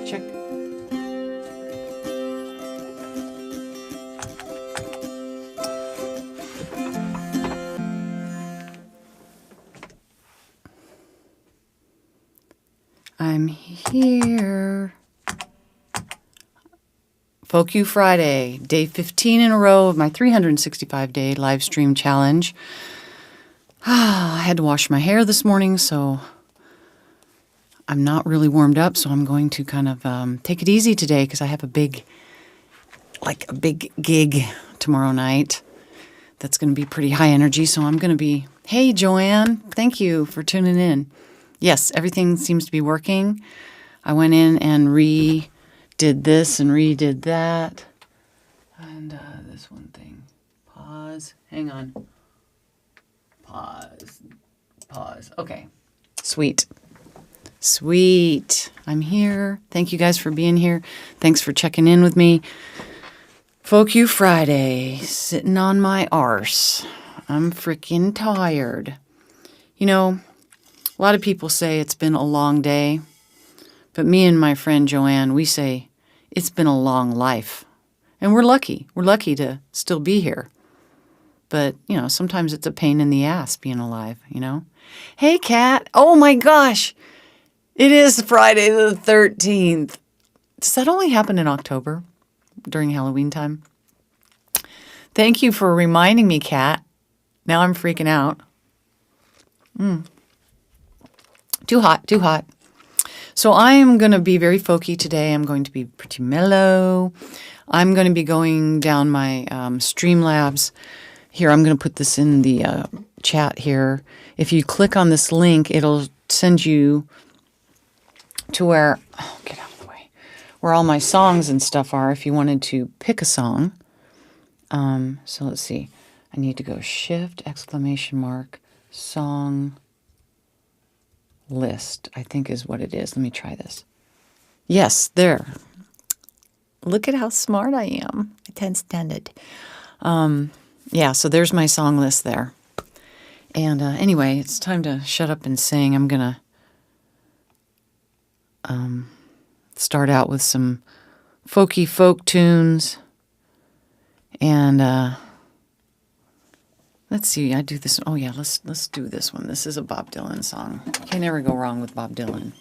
Check. I'm here. Folk You Friday, day 15 in a row of my 365-day live stream challenge. I had to wash my hair this morning, so I'm not really warmed up, so I'm going to kind of take it easy today because I have a big gig tomorrow night that's going to be pretty high energy, so I'm going to be, hey, Joanne, thank you for tuning in. Yes, everything seems to be working. I went in and redid this and redid that. And this one thing. Pause. Hang on. Pause. Okay. Sweet. I'm here. Thank you guys for being here. Thanks for checking in with me. Folk You Friday. Sitting on my arse. I'm freaking tired. You know, a lot of people say it's been a long day. But me and my friend Joanne, we say it's been a long life. And we're lucky. We're lucky to still be here. But, you know, sometimes it's a pain in the ass being alive, you know? Hey, Kat. Oh, my gosh. It is Friday the 13th. Does that only happen in October during Halloween time? Thank you for reminding me, Kat. Now I'm freaking out. Too hot. So I am going to be very folky today. I'm going to be pretty mellow. I'm going to be going down my Streamlabs. Here, I'm going to put this in the chat here. If you click on this link, it'll send you to where, oh, get out of the way, where all my songs and stuff are if you wanted to pick a song. So let's see. I need to go shift, ! Song list, I think is what it is. Let me try this. Yes, there. Look at how smart I am. I can't stand it. Yeah, so there's my song list there. And anyway, it's time to shut up and sing. I'm going to start out with some folky folk tunes. And let's see, I do this. Oh, yeah, let's do this one. This is a Bob Dylan song. You can never go wrong with Bob Dylan.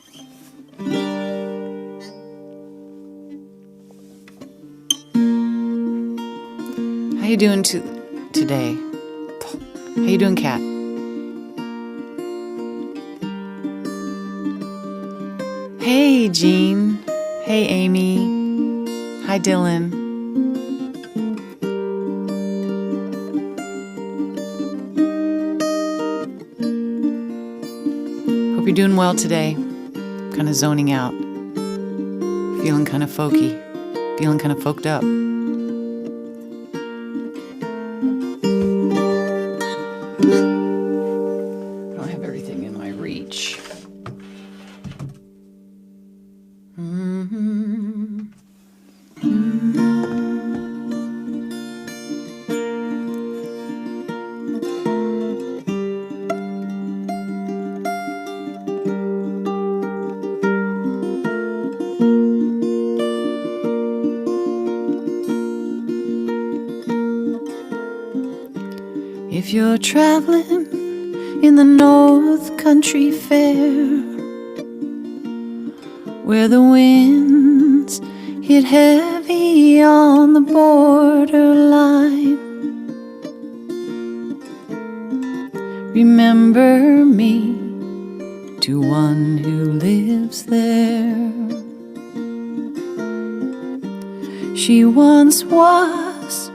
How you doing today? How you doing, Kat? Hey, Jean. Hey, Amy. Hi, Dylan. Hope you're doing well today. Kind of zoning out. Feeling kind of folky. Feeling kind of folked up. If you're traveling in the North Country Fair, where the winds hit heavy on the borderline, remember me to one who lives there. She once was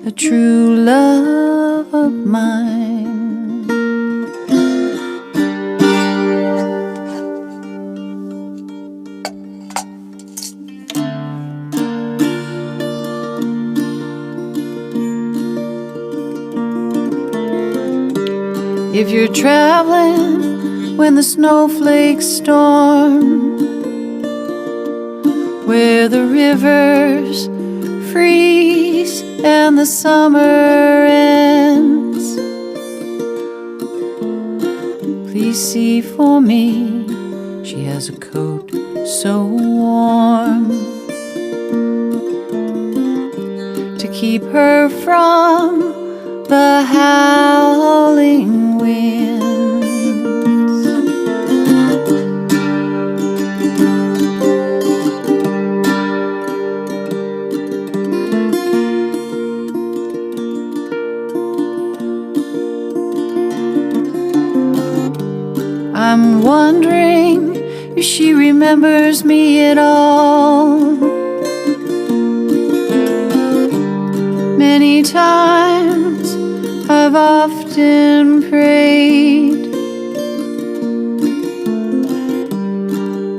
a true love of mine. If you're traveling when the snowflakes storm, where the rivers freeze and the summer ends, please see for me she has a coat so warm to keep her from the howling winds. I'm wondering if she remembers me at all. Many times I've often prayed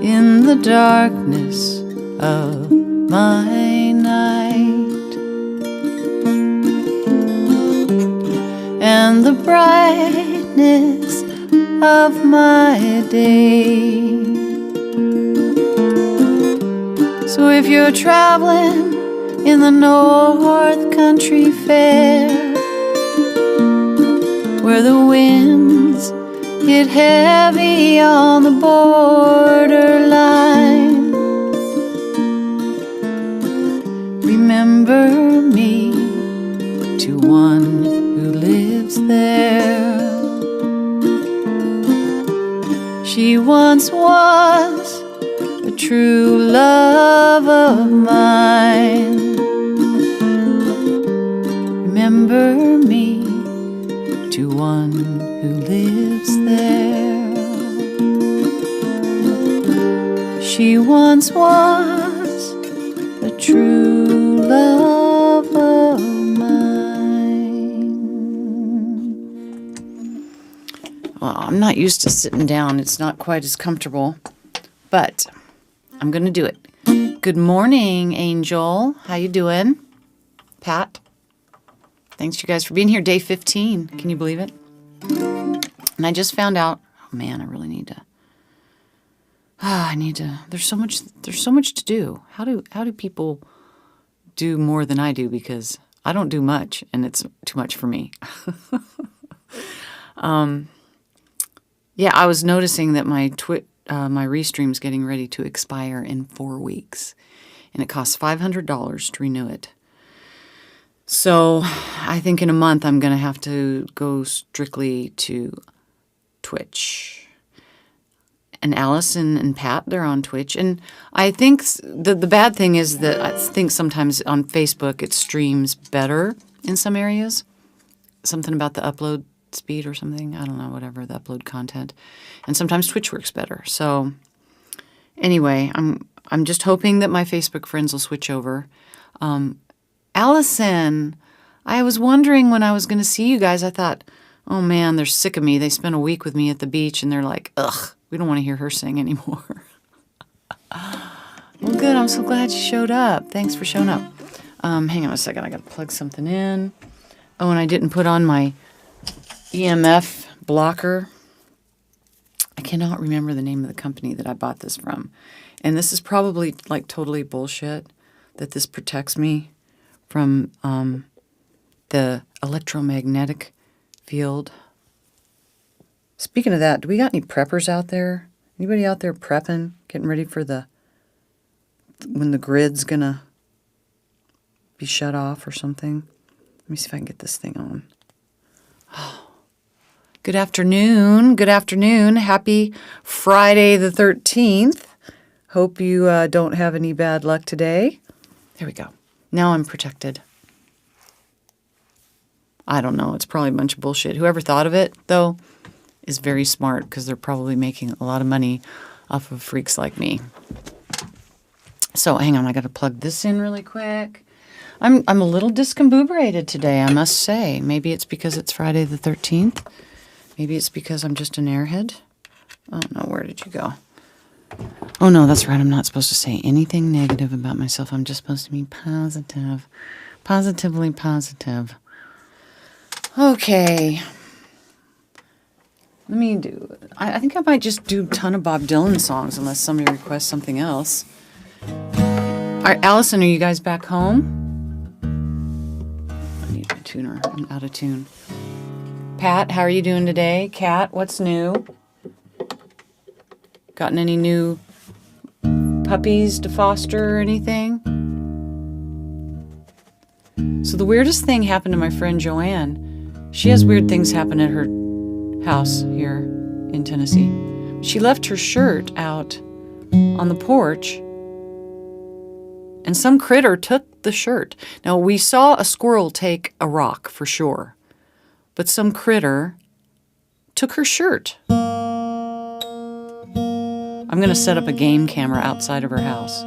in the darkness of my night, and the brightness of my day. So if you're traveling in the North Country Fair, where the winds hit heavy on the borderline, remember me to one who lives there. She once was a true love of mine. Remember me to one who lives there. She once was a true love of mine. Well, I'm not used to sitting down. It's not quite as comfortable, but I'm going to do it. Good morning, Angel. How you doing? Pat? Thanks, you guys, for being here. Day 15. Can you believe it? And I just found out, oh man, I really need to. There's so much to do. How do people do more than I do? Because I don't do much, and it's too much for me. Yeah, I was noticing that my Restream's getting ready to expire in 4 weeks, and it costs $500 to renew it. So I think in a month I'm going to have to go strictly to Twitch. And Allison and Pat, they're on Twitch. And I think the bad thing is that I think sometimes on Facebook it streams better in some areas. Something about the upload speed or something. I don't know, whatever, the upload content. And sometimes Twitch works better. So anyway, I'm just hoping that my Facebook friends will switch over. Allison, I was wondering when I was going to see you guys, I thought, oh man, they're sick of me. They spent a week with me at the beach and they're like, ugh. We don't want to hear her sing anymore. Well, good. I'm so glad you showed up. Thanks for showing up. Hang on a second. I got to plug something in. Oh, and I didn't put on my EMF blocker. I cannot remember the name of the company that I bought this from. And this is probably like totally bullshit that this protects me from the electromagnetic field. Speaking of that, do we got any preppers out there? Anybody out there prepping, getting ready for when the grid's gonna be shut off or something? Let me see if I can get this thing on. Oh. Good afternoon. Good afternoon. Happy Friday the 13th. Hope you don't have any bad luck today. There we go. Now I'm protected. I don't know. It's probably a bunch of bullshit. Whoever thought of it, though, is very smart because they're probably making a lot of money off of freaks like me. So hang on, I got to plug this in really quick. I'm a little discombobulated today, I must say. Maybe it's because it's Friday the 13th. Maybe it's because I'm just an airhead. Oh no, where did you go? Oh no, that's right. I'm not supposed to say anything negative about myself. I'm just supposed to be positive. Positively positive. Okay. Let me do. I think I might just do a ton of Bob Dylan songs unless somebody requests something else. All right, Allison, are you guys back home? I need my tuner. I'm out of tune. Pat, how are you doing today? Kat, what's new? Gotten any new puppies to foster or anything? So the weirdest thing happened to my friend Joanne. She has weird things happen at her house here in Tennessee. She left her shirt out on the porch and some critter took the shirt. Now we saw a squirrel take a rock for sure, but some critter took her shirt. I'm going to set up a game camera outside of her house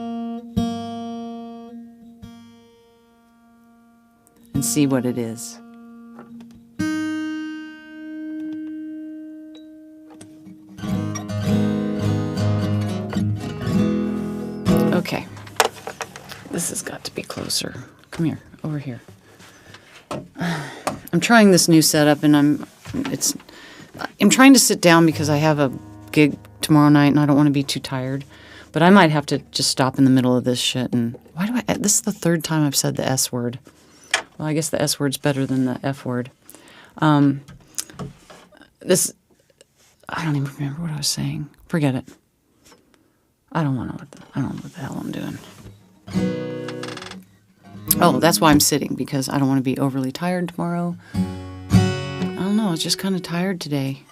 and see what it is. Okay, this has got to be closer. Come here, over here. I'm trying this new setup, and I'm trying to sit down because I have a gig tomorrow night, and I don't want to be too tired. But I might have to just stop in the middle of this shit. And this is the third time I've said the S word. Well, I guess the S word's better than the F word. I don't even remember what I was saying. Forget it. I don't know what the hell I'm doing. Oh, that's why I'm sitting, because I don't want to be overly tired tomorrow. I don't know, I was just kind of tired today.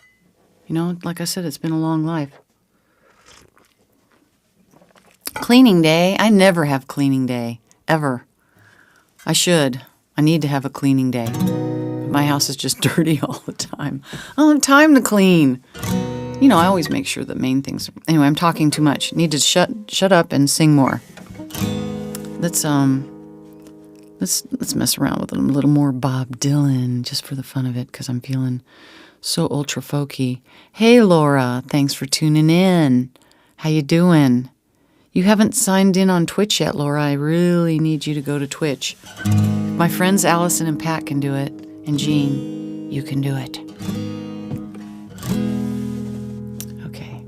You know, like I said, it's been a long life. Cleaning day. I never have cleaning day. Ever. I should. I need to have a cleaning day. My house is just dirty all the time. I don't have time to clean. You know, I always make sure the main things. Anyway, I'm talking too much. Need to shut up and sing more. Let's mess around with a little more Bob Dylan just for the fun of it, because I'm feeling so ultra folky. Hey Laura, thanks for tuning in. How you doing? You haven't signed in on Twitch yet, Laura. I really need you to go to Twitch. My friends Allison and Pat can do it, and Jean, you can do it. Okay.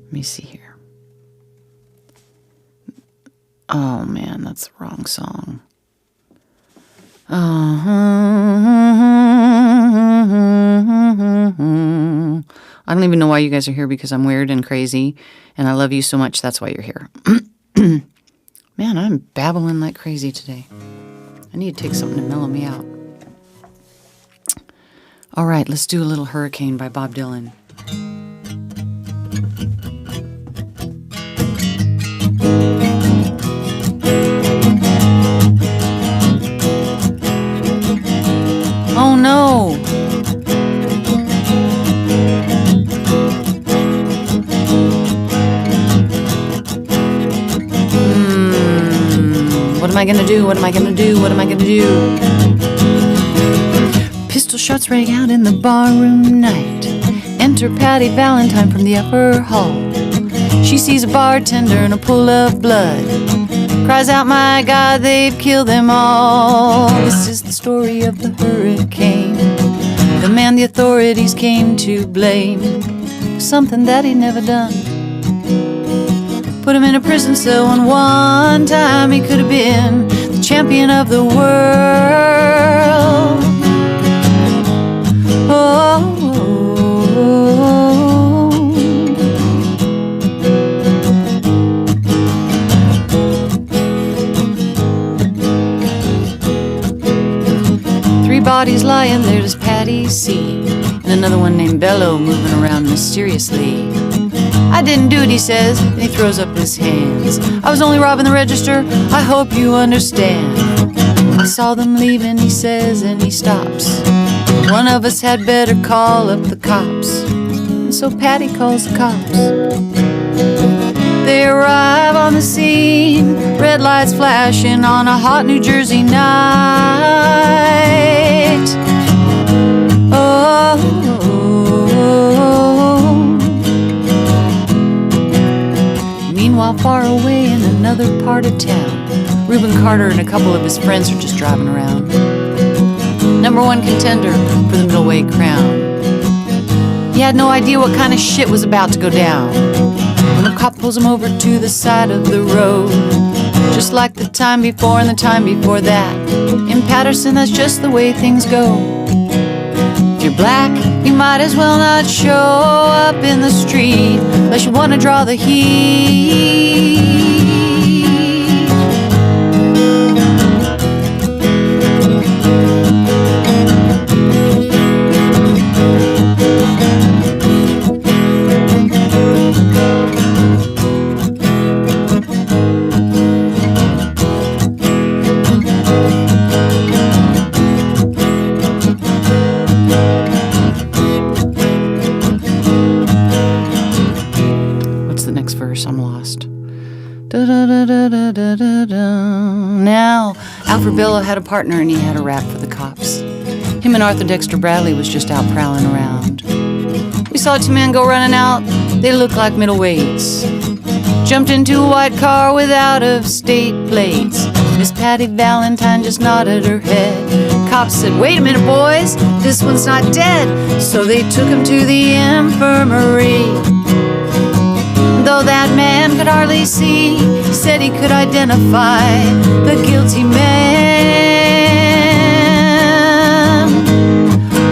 Let me see here. Oh man, that's the wrong song. I don't even know why you guys are here, because I'm weird and crazy, and I love you so much. That's why you're here. Man, I'm babbling like crazy today. I need to take something to mellow me out. All right, let's do a little Hurricane by Bob Dylan. Oh no! What am I gonna do? What am I gonna do? What am I gonna do? Pistol shots rang out in the barroom night. Enter Patty Valentine from the upper hall. She sees a bartender in a pool of blood. Cries out, my God, they've killed them all. This is the story of the hurricane. The man the authorities came to blame for something that he'd never done. Put him in a prison cell when one time he could have been the champion of the world. Oh, three bodies lying there, does Patty see, and another one named Mellow moving around mysteriously. I didn't do it, he says, and he throws up his hands. I was only robbing the register, I hope you understand. I saw them leaving, he says, and he stops. One of us had better call up the cops. And so Patty calls the cops. They arrive on the scene, red lights flashing on a hot New Jersey night. Oh, meanwhile, far away in another part of town, Reuben Carter and a couple of his friends are just driving around. Number one contender for the middleweight crown. He had no idea what kind of shit was about to go down when the cop pulls him over to the side of the road. Just like the time before and the time before that. In Patterson, that's just the way things go. If you're black, you might as well not show up in the street unless you want to draw the heat. I'm lost. Now, Alfred Bello had a partner and he had a rap for the cops. Him and Arthur Dexter Bradley was just out prowling around. We saw two men go running out, they looked like middleweights. Jumped into a white car with out-of-state plates. Miss Patty Valentine just nodded her head. Cops said, wait a minute, boys, this one's not dead. So they took him to the infirmary. Though that man could hardly see, he said he could identify the guilty man.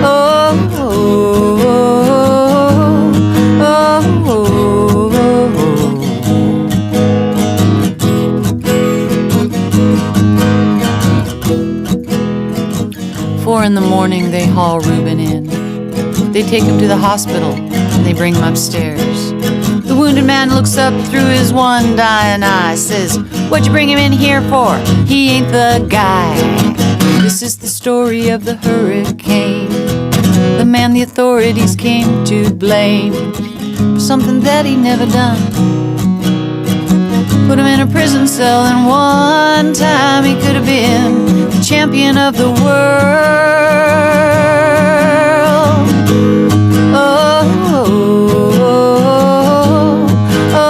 Oh, oh, oh, oh, oh. 4 in the morning, they haul Reuben in. They take him to the hospital and they bring him upstairs. The wounded man looks up through his one dying eye, says, what'd you bring him in here for? He ain't the guy. This is the story of the hurricane. the man the authorities came to blame for something that he never done. Put him in a prison cell, and one time he could have been the champion of the world. Oh, oh, oh, oh,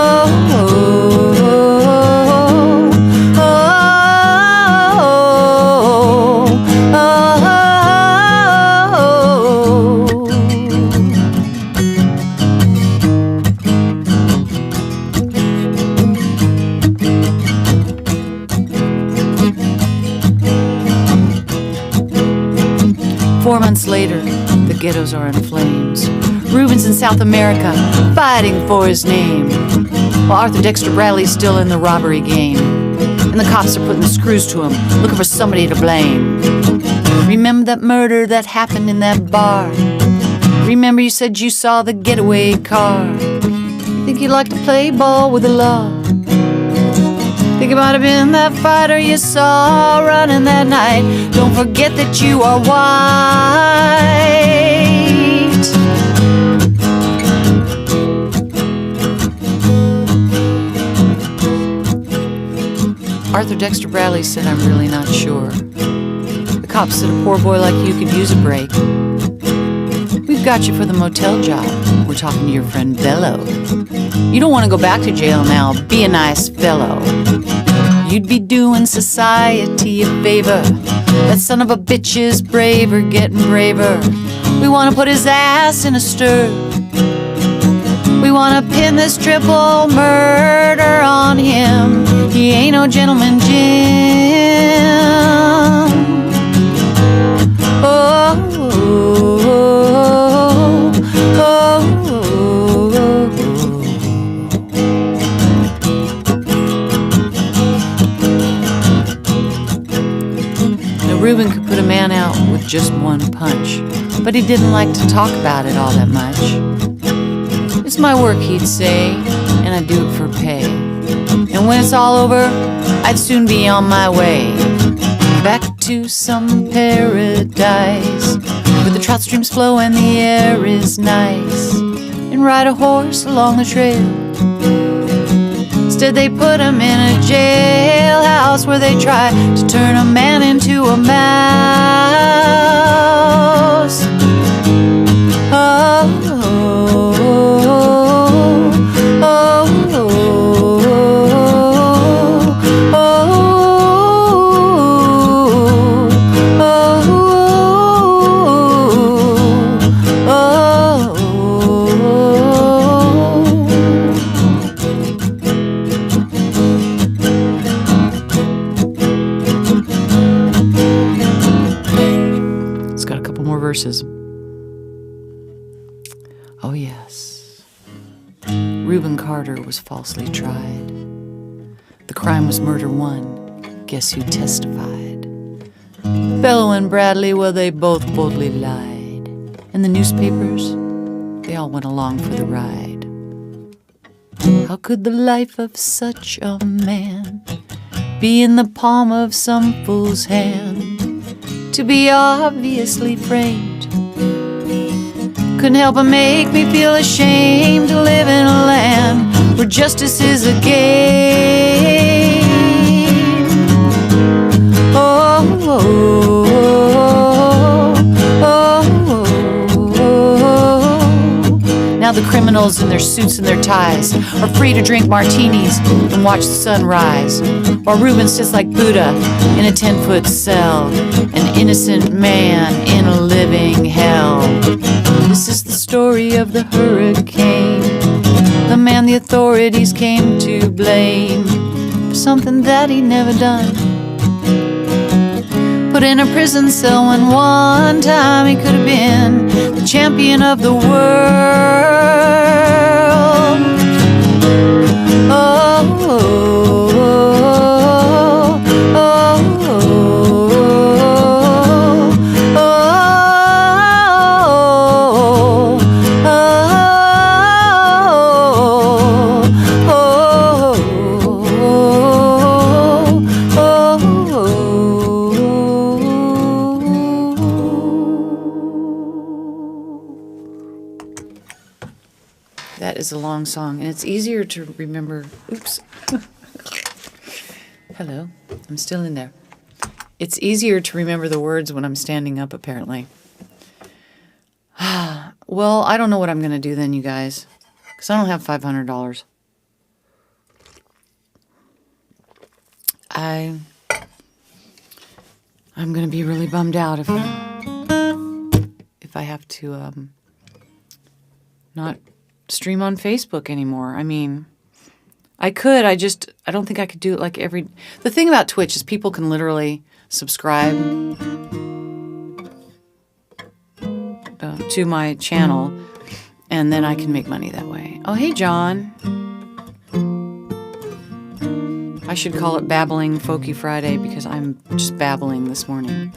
Four months later, the ghettos are in flames. Reuben's in South America, fighting for his name, while Arthur Dexter Bradley's still in the robbery game. And the cops are putting the screws to him, looking for somebody to blame. Remember that murder that happened in that bar? Remember you said you saw the getaway car? Think you'd like to play ball with the law? Think it might have been that fighter you saw running that night. Don't forget that you are white. Arthur Dexter Bradley said, I'm really not sure. The cops said a poor boy like you could use a break. We've got you for the motel job. We're talking to your friend Mellow. You don't want to go back to jail now. Be a nice fellow. You'd be doing society a favor. That son of a bitch is braver, getting braver. We want to put his ass in a stir. We want to pin this triple murder on him. He ain't no gentleman, Jim. Oh, oh, oh, oh. Reuben could put a man out with just one punch, but he didn't like to talk about it all that much. It's my work, he'd say, and I do it for pay. And when it's all over, I'd soon be on my way back to some paradise where the trout streams flow and the air is nice, and ride a horse along the trail. Instead they put him in a jailhouse where they try to turn a man into a mouse. Oh, oh, oh, oh, verses. Oh yes, Reuben Carter was falsely tried. The crime was murder one. Guess who testified? Bellow and Bradley, well, they both boldly lied. And the newspapers, they all went along for the ride. How could the life of such a man be in the palm of some fool's hand? To be obviously framed couldn't help but make me feel ashamed to live in a land where justice is a game. Oh, oh, oh, oh, oh. Now the criminals in their suits and their ties are free to drink martinis and watch the sun rise, while Reuben sits like Buddha in a 10-foot cell, an innocent man in a living hell. This is the story of the hurricane, the man the authorities came to blame for something that he never done. Put in a prison cell when one time he could have been the champion of the world. Oh, oh, oh, oh, oh. is a long song, and it's easier to remember. Oops. Hello. I'm still in there. It's easier to remember the words when I'm standing up, apparently. Well, I don't know what I'm going to do then, you guys, because I don't have $500. I'm going to be really bummed out if I have to not stream on Facebook anymore. I mean, I could. I don't think I could do it like every. The thing about Twitch is people can literally subscribe to my channel, and then I can make money that way. Oh, hey, John. I should call it Babbling Folky Friday because I'm just babbling this morning.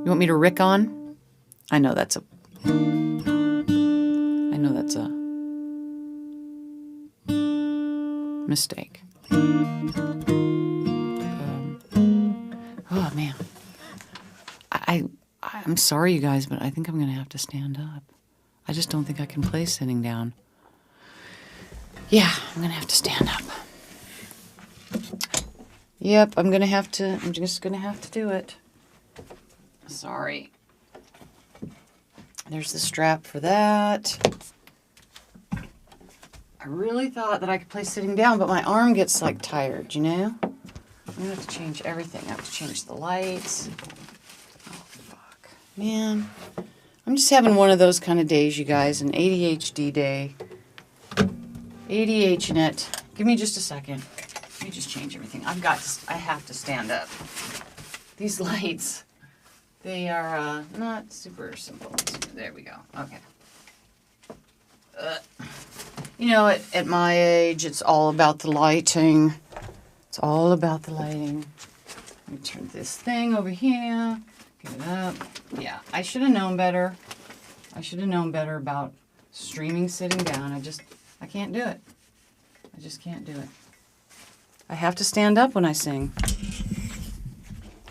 You want me to rick on? I know that's a mistake. Oh man, I'm sorry, you guys, but I think I'm gonna have to stand up. I just don't think I can play sitting down. Yeah, I'm gonna have to stand up. Yep, I'm just gonna have to do it. Sorry. There's the strap for that. I really thought that I could play sitting down, but my arm gets like tired, you know? I'm gonna have to change everything. I have to change the lights. Oh, fuck. Man. I'm just having one of those kind of days, you guys. An ADHD day. ADH in it. Give me just a second. Let me just change everything. I have to stand up. These lights, they are not super simple. There we go. Okay. You know, at my age, it's all about the lighting. It's all about the lighting. Let me turn this thing over here. Get it up. Yeah, I should have known better. I should have known better about streaming sitting down. I can't do it. I just can't do it. I have to stand up when I sing.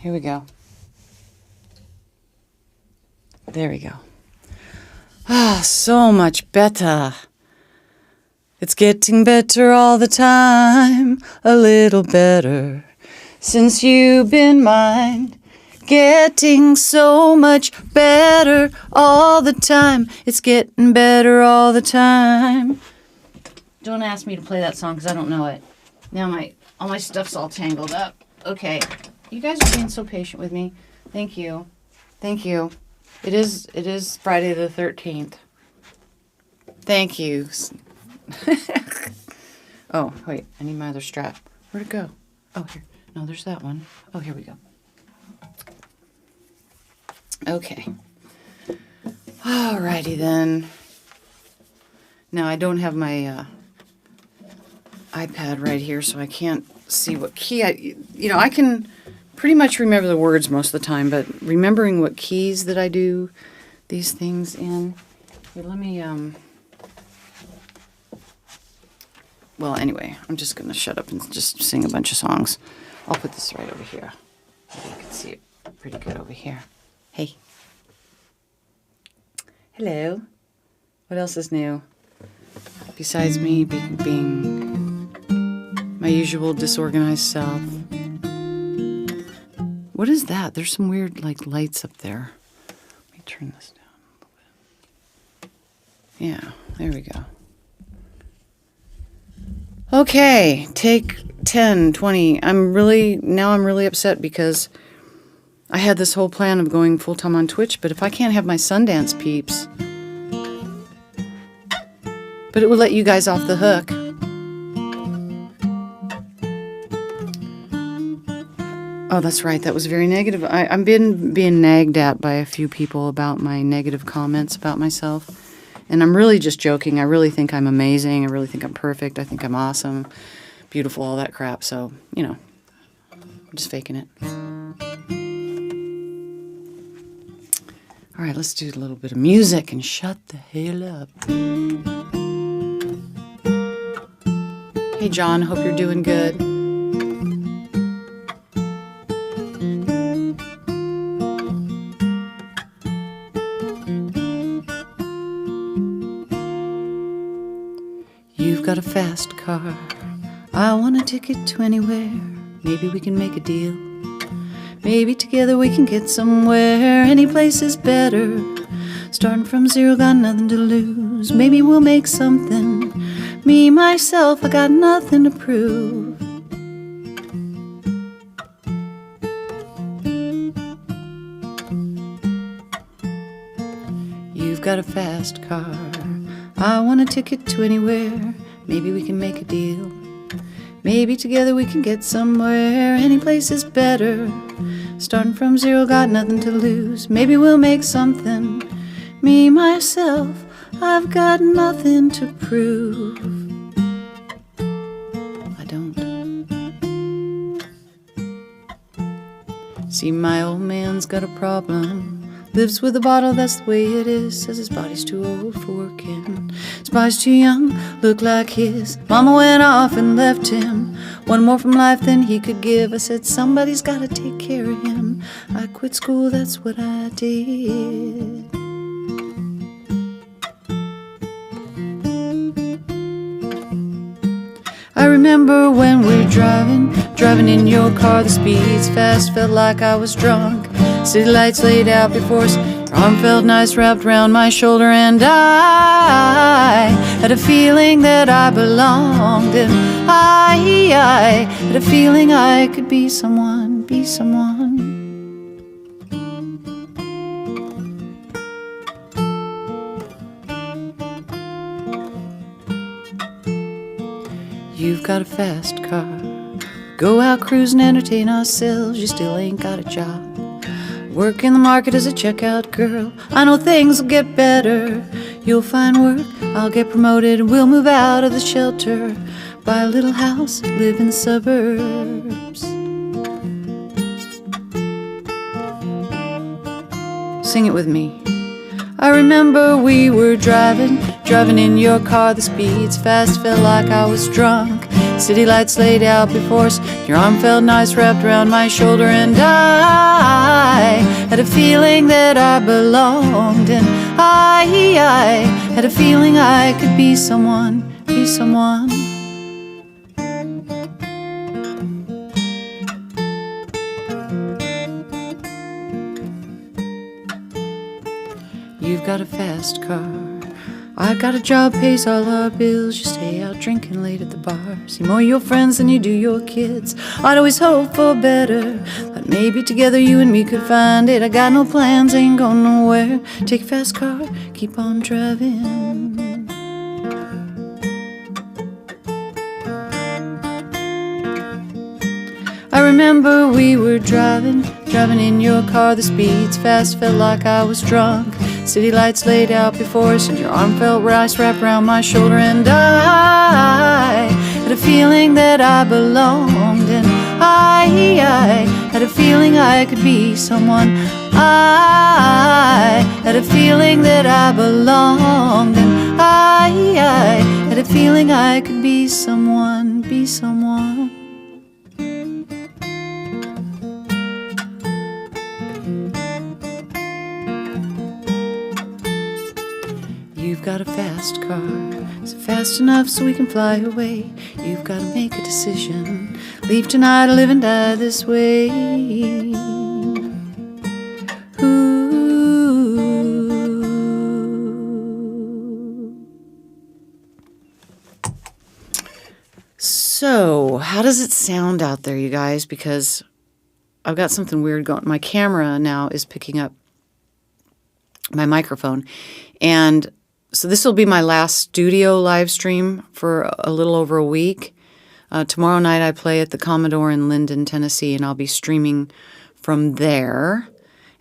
Here we go. There we go. Ah, so much better. It's getting better all the time, a little better, since you've been mine. Getting so much better all the time. It's getting better all the time. Don't ask me to play that song because I don't know it. Now all my stuff's all tangled up. Okay. You guys are being so patient with me. Thank you. Thank you. It is Friday the 13th. Thank you. Oh, wait. I need my other strap. Where'd it go? Oh, here. No, there's that one. Oh, here we go. Okay. Alrighty then. Now, I don't have my iPad right here, so I can't see what key I can pretty much remember the words most of the time, but remembering what keys that I do these things in. Here, let me, well, anyway, I'm just going to shut up and just sing a bunch of songs. I'll put this right over here. Maybe you can see it pretty good over here. Hey. Hello. What else is new? Besides me being my usual disorganized self. What is that? There's some weird, like, lights up there. Let me turn this down a little bit. Yeah, there we go. Okay, take 10, 20. I'm really upset because I had this whole plan of going full-time on Twitch, but if I can't have my Sundance peeps, but it would let you guys off the hook. Oh, that's right. That was very negative. I've been being nagged at by a few people about my negative comments about myself. And I'm really just joking. I really think I'm amazing. I really think I'm perfect. I think I'm awesome, beautiful, all that crap. So, I'm just faking it. All right, let's do a little bit of music and shut the hell up. Hey, John. Hope you're doing good. I want a ticket to anywhere. Maybe we can make a deal. Maybe together we can get somewhere. Any place is better. Starting from zero, got nothing to lose. Maybe we'll make something. Me, myself, I got nothing to prove. You've got a fast car. I want a ticket to anywhere. Maybe we can make a deal. Maybe together we can get somewhere. Any place is better. Starting from zero, got nothing to lose. Maybe we'll make something. Me, myself, I've got nothing to prove. I don't. See, my old man's got a problem. Lives with a bottle, that's the way it is. Says his body's too old for working. His body's too young, look like his. Mama went off and left him. One more from life than he could give. I said, somebody's gotta take care of him. I quit school, that's what I did. I remember when we were driving in your car. The speeds fast, felt like I was drunk. City lights laid out before us. Your arm felt nice wrapped around my shoulder, and I had a feeling that I belonged, and I had a feeling I could be someone, be someone. You've got a fast car. Go out cruising, entertain ourselves. You still ain't got a job. Work in the market as a checkout girl. I know things will get better. You'll find work, I'll get promoted, and we'll move out of the shelter. Buy a little house, live in the suburbs. Sing it with me. I remember we were driving in your car. The speeds fast, felt like I was drunk. City lights laid out before us. Your arm felt nice wrapped around my shoulder, and I had a feeling that I belonged, and I had a feeling I could be someone, be someone. You've got a fast car. I got a job, pays all our bills. You stay out drinking late at the bar. See more of your friends than you do your kids. I'd always hope for better. Thought maybe together you and me could find it. I got no plans, ain't going nowhere. Take a fast car, keep on driving. I remember we were driving in your car. The speeds fast, felt like I was drunk. City lights laid out before us, and your arm felt nice wrapped around my shoulder, and I had a feeling that I belonged, and I had a feeling I could be someone. I had a feeling that I belonged, and I had a feeling I could be someone, be someone. You've got a fast car. Is it fast enough so we can fly away? You've got to make a decision. Leave tonight or live and die this way. Ooh. So, how does it sound out there, you guys? Because I've got something weird going. My camera now is picking up my microphone, and so this will be my last studio live stream for a little over a week. Tomorrow night I play at the Commodore in Linden, Tennessee, and I'll be streaming from there.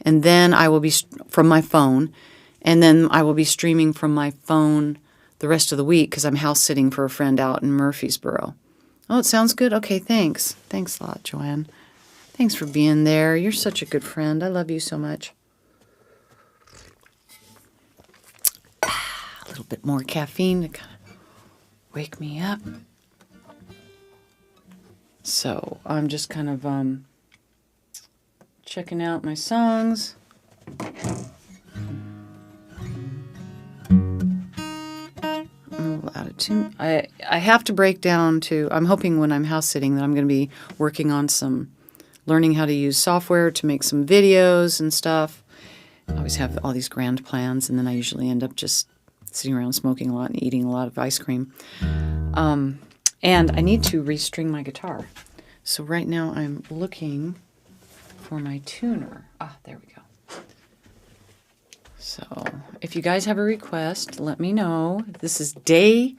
And then I will be from my phone. And then I will be streaming from my phone the rest of the week because I'm house sitting for a friend out in Murfreesboro. Oh, it sounds good? Okay, thanks. Thanks a lot, Joanne. Thanks for being there. You're such a good friend. I love you so much. A little bit more caffeine to kind of wake me up. So I'm just kind of checking out my songs. I'm a little out of tune. I have to break down to, I'm hoping when I'm house sitting that I'm going to be working on learning how to use software to make some videos and stuff. I always have all these grand plans, and then I usually end up just sitting around smoking a lot and eating a lot of ice cream. And I need to restring my guitar. So right now I'm looking for my tuner. There we go. So if you guys have a request, let me know. This is day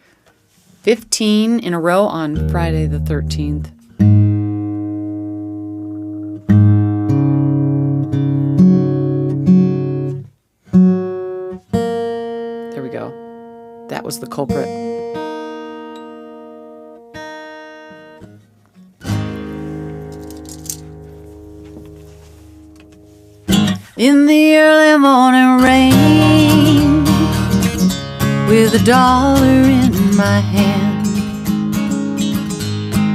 15 in a row on Friday the 13th. There we go. That was the culprit. In the early morning rain, with $1 in my hand,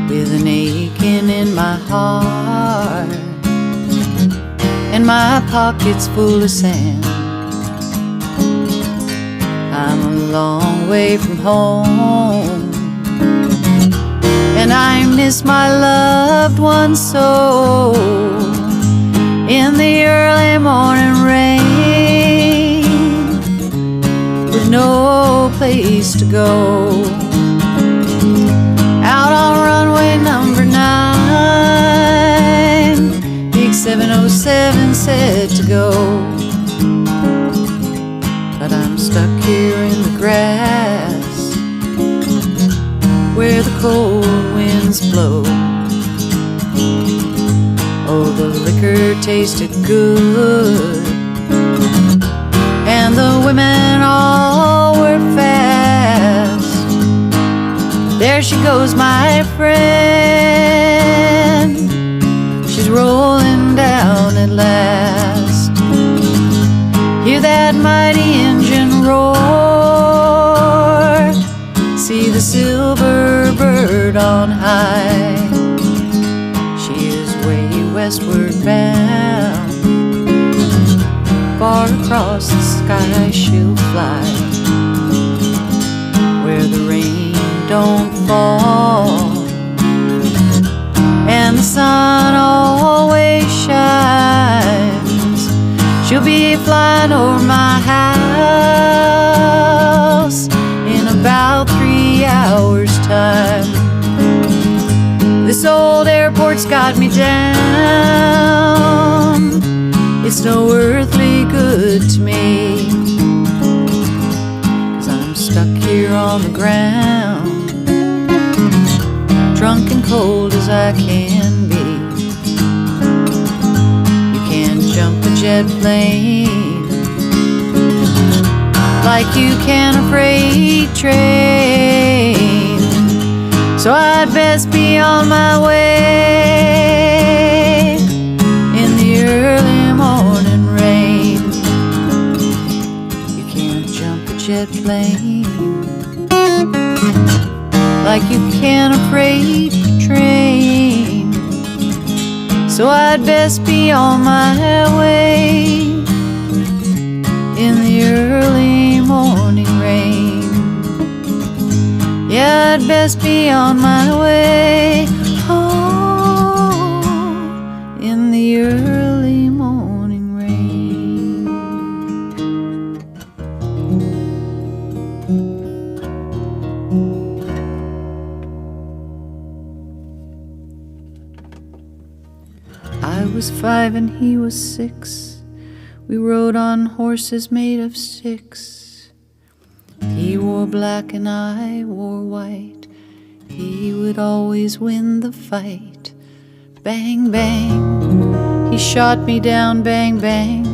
with an aching in my heart, and my pockets full of sand. I'm a long way from home, and I miss my loved ones so. In the early morning rain, with no place to go, out on runway number 9, big 707 said to go. But I'm stuck here in the grass, where the cold winds blow. Oh, the liquor tasted good, and the women all were fast. There she goes, my friend, she's rolling down at last. Hear that mighty engine roar, see the silver bird on high. Westward bound, far across the sky she'll fly, where the rain don't fall and the sun always shines. She'll be flying over my house in about 3 hours' time. This old airport's got me down, it's no earthly good to me, 'cause I'm stuck here on the ground, drunk and cold as I can be. You can't jump a jet plane like you can a freight train, so I'd best be on my way in the early morning rain. You can't jump a jet plane like you can a freight train, so I'd best be on my way in the early morning rain. Yeah, I'd best be on my way home in the early morning rain. I was 5 and he was 6. We rode on horses made of sticks. He wore black and I wore white. He would always win the fight. Bang, bang, he shot me down. Bang, bang,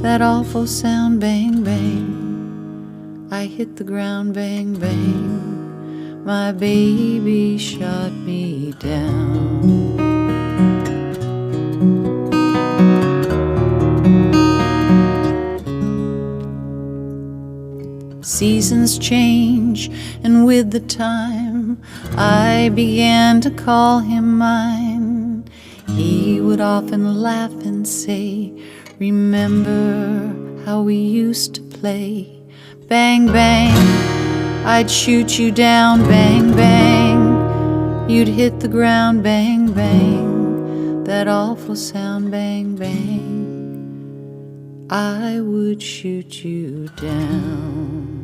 that awful sound. Bang, bang, I hit the ground. Bang, bang, my baby shot me down. Seasons change, and with the time I began to call him mine. He would often laugh and say, remember how we used to play. Bang, bang, I'd shoot you down, bang, bang. You'd hit the ground, bang, bang. That awful sound, bang, bang. I would shoot you down.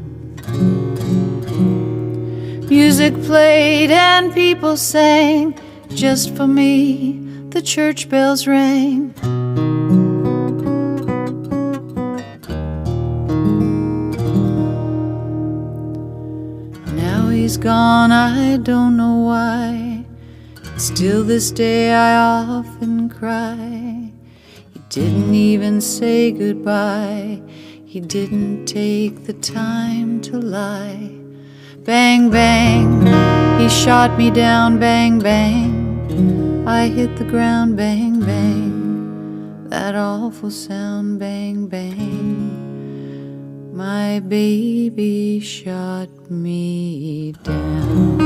Music played and people sang. Just for me, the church bells rang. Now he's gone, I don't know why. Still this day I often cry. He didn't even say goodbye. He didn't take the time to lie. Bang, bang, he shot me down, bang, bang. I hit the ground, bang, bang. That awful sound, bang, bang. My baby shot me down.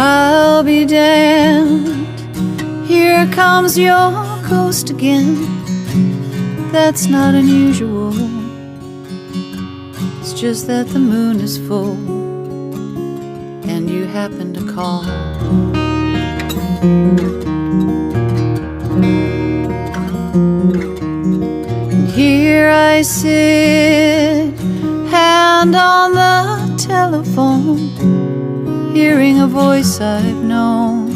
I'll be damned, here comes your ghost again. That's not unusual. It's just that the moon is full and you happen to call. And here I sit, hand on the telephone, hearing a voice I've known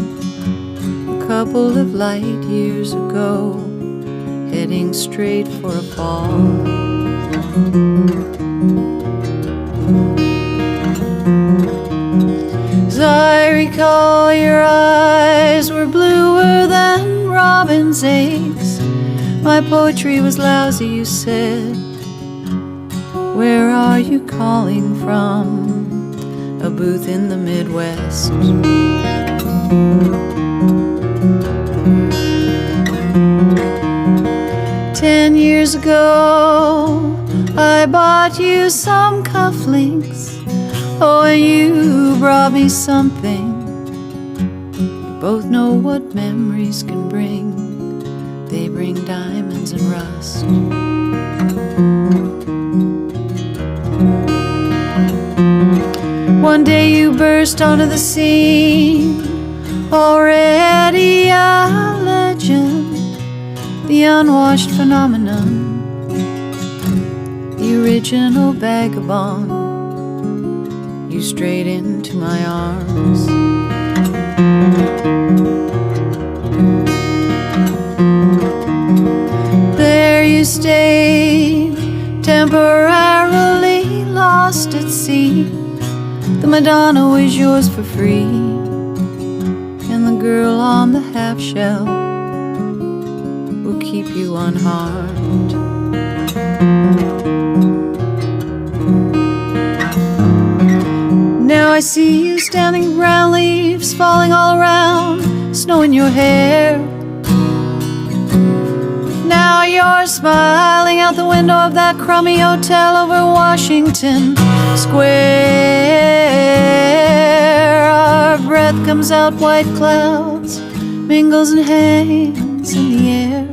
a couple of light years ago, heading straight for a fall. As I recall, your eyes were bluer than robin's eggs. My poetry was lousy, you said. Where are you calling from? A booth in the Midwest. 10 years ago, I bought you some cufflinks. Oh, and you brought me something. We both know what memories can bring. They bring diamonds and rust. One day you burst onto the scene, already a legend, the unwashed phenomenon, the original vagabond. You strayed into my arms. There you stayed, temporarily lost at sea. The Madonna was yours for free, and the girl on the half shell will keep you unharmed. Now I see you standing, brown leaves falling all around, snow in your hair. Now you're smiling out the window of that crummy hotel over Washington Square. Our breath comes out, white clouds, mingles and hangs in the air.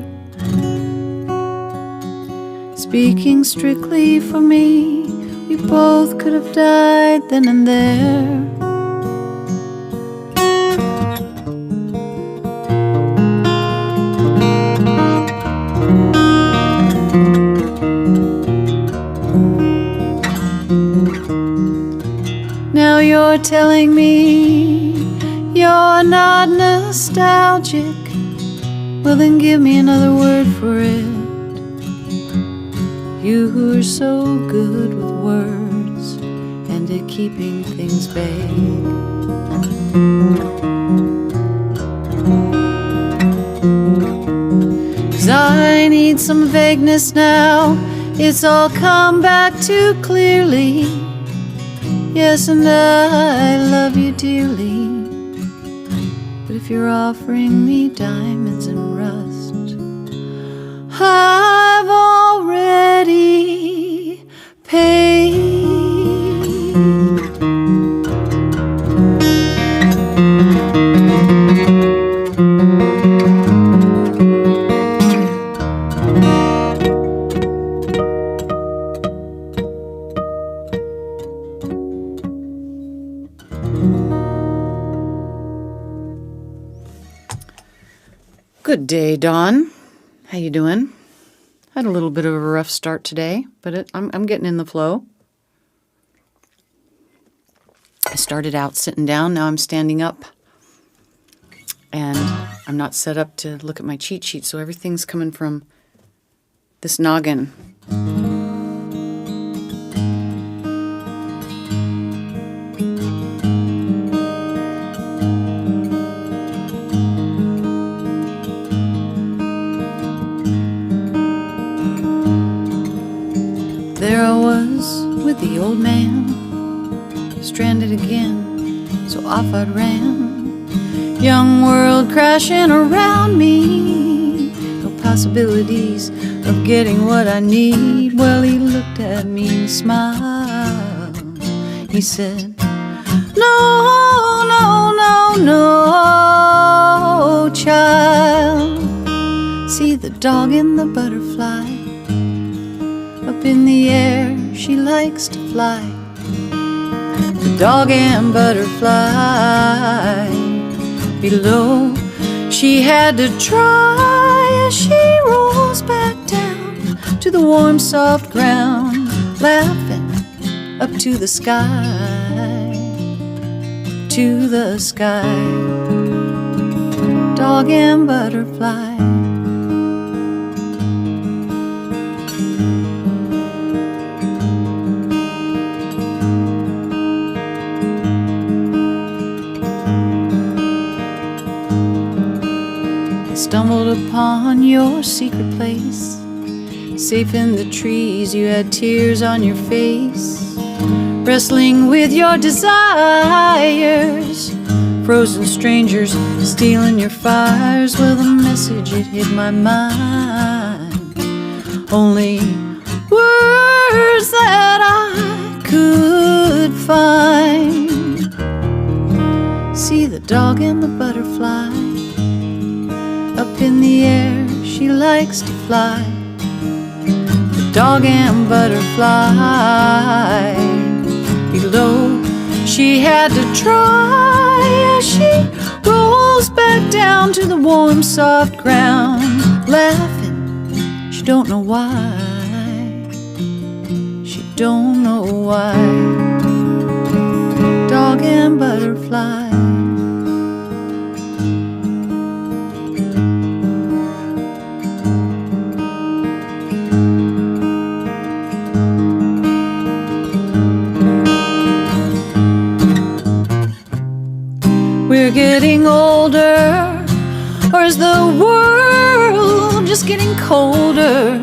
Speaking strictly for me, we both could have died then and there. Now you're telling me you're not nostalgic. Well, then give me another word for it. You who are so good with words and at keeping things vague. 'Cause I need some vagueness now. It's all come back too clearly. Yes, and I love you dearly. But if you're offering me diamonds and rust, I've already paid. Good day, Dawn. How you doing? Had a little bit of a rough start today, but I'm getting in the flow. I started out sitting down, now I'm standing up. And I'm not set up to look at my cheat sheet, so everything's coming from this noggin. There I was with the old man, stranded again, so off I ran. Young world crashing around me, no possibilities of getting what I need. Well, he looked at me and smiled. He said, no, no, no, no, child. See the dog and the butterfly, up in the air she likes to fly. The dog and butterfly, below she had to try as she rolls back down to the warm soft ground, laughing up to the sky, to the sky. Dog and butterfly. Stumbled upon your secret place, safe in the trees, you had tears on your face, wrestling with your desires, frozen strangers stealing your fires. Well, the message, it hit my mind, only words that I could find. See the dog and the butterfly, up in the air she likes to fly. The dog and butterfly, below she had to try as she rolls back down to the warm soft ground, laughing, she don't know why, she don't know why. Dog and butterfly. We're getting older, or is the world just getting colder?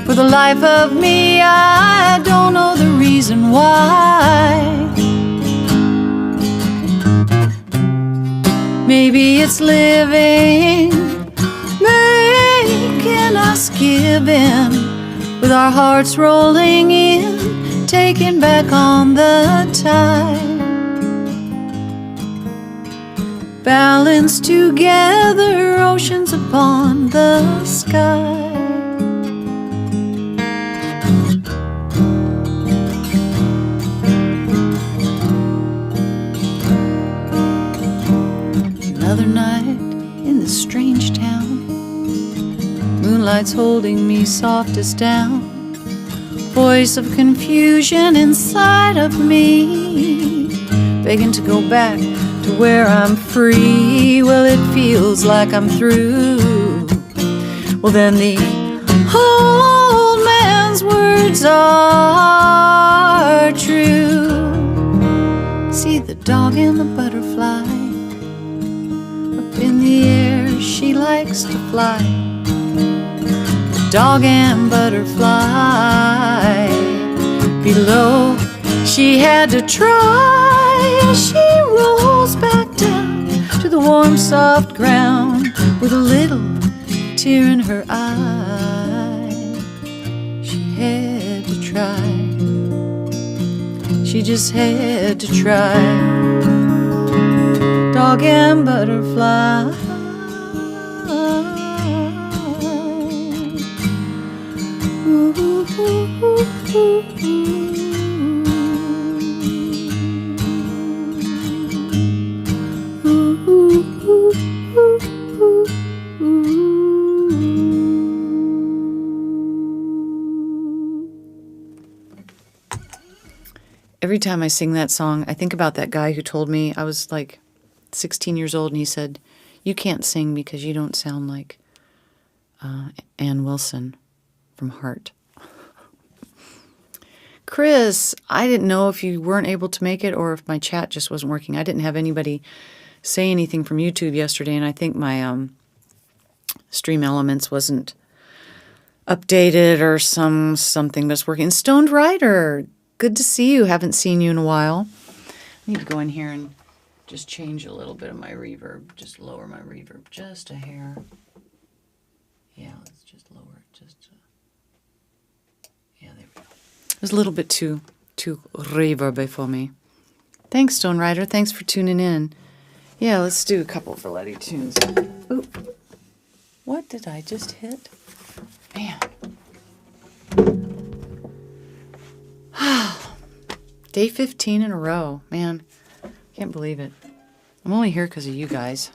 For the life of me, I don't know the reason why. Maybe it's living, making us give in, with our hearts rolling in, taking back on the tide. Balanced together, oceans upon the sky. Another night in this strange town, moonlight's holding me softest down, voice of confusion inside of me, begging to go back to where I'm free. Well, it feels like I'm through. Well, then the old man's words are true. See the dog and the butterfly, up in the air she likes to fly. The dog and butterfly, below She had to try as she rolls back down to the warm, soft ground with a little tear in her eye. She had to try. She just had to try. Dog and butterfly. Ooh, ooh, ooh, ooh, ooh. Every time I sing that song, I think about that guy who told me, I was like 16 years old, and he said, "You can't sing because you don't sound like Ann Wilson from Heart." Chris, I didn't know if you weren't able to make it or if my chat just wasn't working. I didn't have anybody say anything from YouTube yesterday, and I think my Stream Elements wasn't updated or something that's working. Stoned Rider, good to see you. Haven't seen you in a while. I need to go in here and just change a little bit of my reverb. Just lower my reverb just a hair. Yeah, let's just lower it just. Yeah, there we go. It was a little bit too reverby for me. Thanks, Stone Rider. Thanks for tuning in. Yeah, let's do a couple of Valetti tunes. Ooh. What did I just hit? Man. Day 15 in a row. Man, can't believe it. I'm only here because of you guys.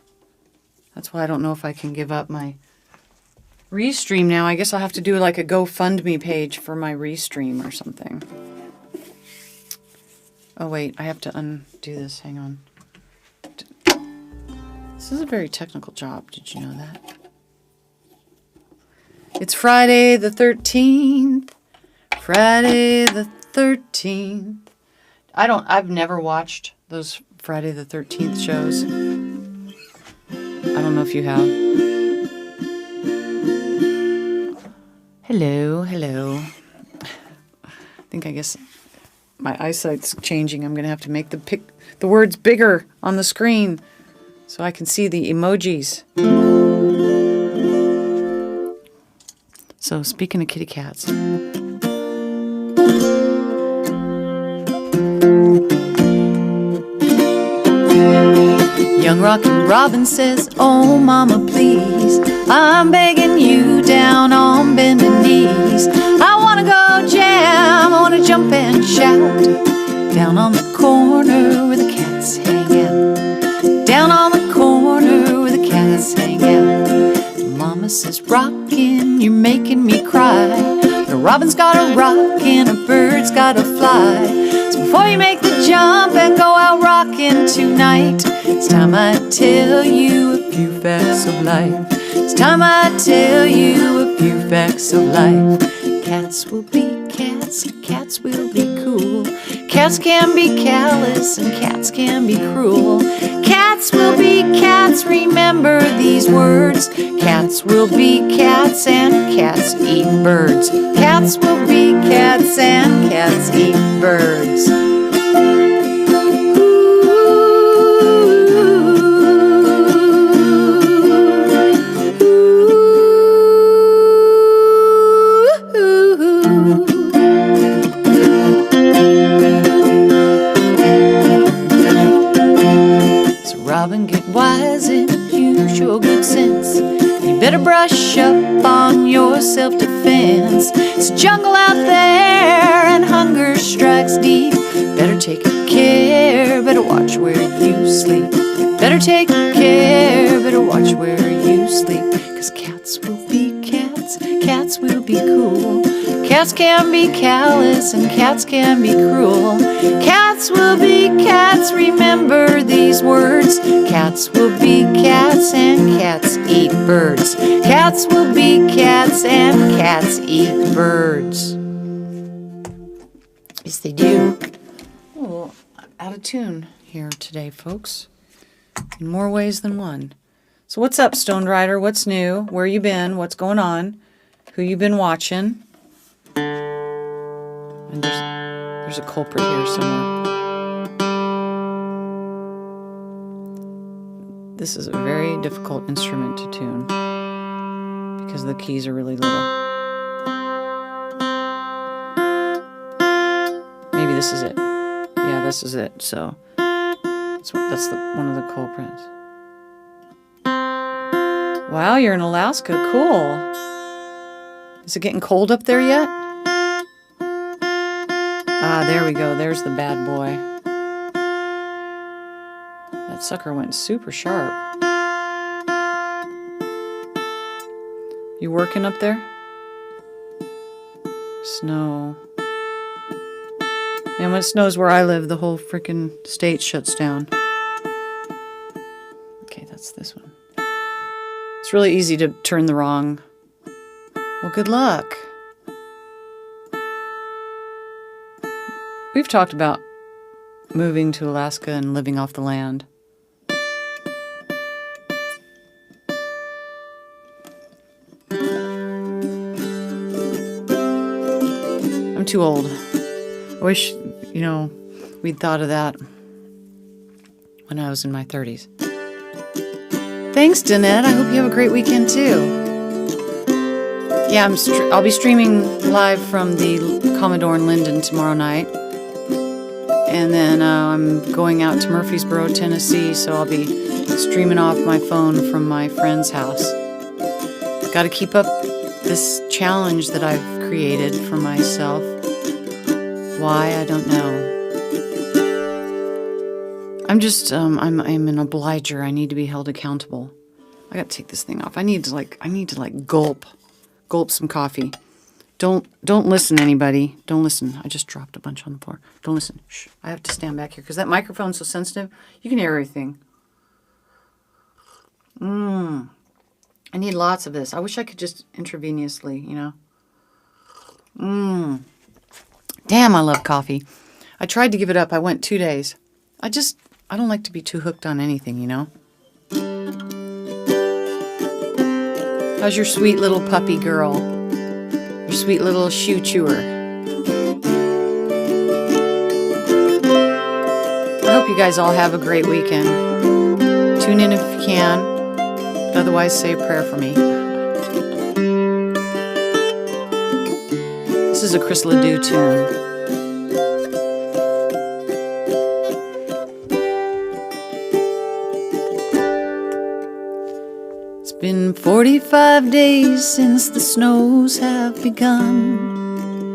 That's why I don't know if I can give up my Restream now. I guess I'll have to do like a GoFundMe page for my Restream or something. Oh, wait. I have to undo this. Hang on. This is a very technical job. Did you know that? It's Friday the 13th. Friday the 13th. I've never watched those Friday the 13th shows. I don't know if you have. Hello. I guess my eyesight's changing. I'm going to have to make the words bigger on the screen so I can see the emojis. So, speaking of kitty cats. Young Rockin' Robin says, "Oh, mama, please, I'm begging you down on bending knees. I want to go jam, I want to jump and shout down on the corner where the cats hang out. Down on the corner where the cats hang out. Mama says, rockin', you're making me cry. The robin's gotta rock and a bird's gotta fly. So before you make the jump and go out rockin' tonight, it's time I tell you a few facts of life. It's time I tell you a few facts of life. Cats will be cats, cats will be cool. Cats can be callous and cats can be cruel. Cats will be cats, remember these words. Cats will be cats and cats eat birds. Cats will be cats and cats eat birds. Robin, get wise and use your good sense. You better brush up on your self-defense. It's a jungle out there and hunger strikes deep. Better take care, better watch where you sleep. Better take care, better watch where you sleep. 'Cause cats will be cats, cats will be cool. Cats can be callous and cats can be cruel. Cats will be cats, remember these words. Cats will be cats and cats eat birds. Cats will be cats and cats eat birds. Yes, they do. Oh, out of tune here today, folks. In more ways than one. So what's up, Stone Rider? What's new? Where you been? What's going on? Who you been watching? And There's a culprit here somewhere. This is a very difficult instrument to tune because the keys are really little. Maybe this is it. Yeah, this is it. So that's one of the culprits. Wow, you're in Alaska. Cool. Is it getting cold up there yet? Ah, there we go. There's the bad boy. That sucker went super sharp. You working up there? Snow. And when it snows where I live, the whole freaking state shuts down. Okay, that's this one. It's really easy to turn the wrong. Well, good luck. We've talked about moving to Alaska and living off the land. I'm too old. I wish, we'd thought of that when I was in my 30s. Thanks, Danette. I hope you have a great weekend, too. Yeah, I'll be streaming live from the Commodore in Linden tomorrow night. And then I'm going out to Murfreesboro, Tennessee, so I'll be streaming off my phone from my friend's house. Got to keep up this challenge that I've created for myself. Why, I don't know. I'm just, I'm an obliger. I need to be held accountable. I got to take this thing off. I need to gulp some coffee. Don't listen, anybody. Don't listen. I just dropped a bunch on the floor. Don't listen. Shh. I have to stand back here because that microphone's so sensitive. You can hear everything. I need lots of this. I wish I could just intravenously, Damn, I love coffee. I tried to give it up. I went 2 days. I don't like to be too hooked on anything, How's your sweet little puppy girl? Your sweet little shoe chewer. I hope you guys all have a great weekend. Tune in if you can. Otherwise, say a prayer for me. This is a Chris Ledoux tune. It's been 45 days since the snows have begun.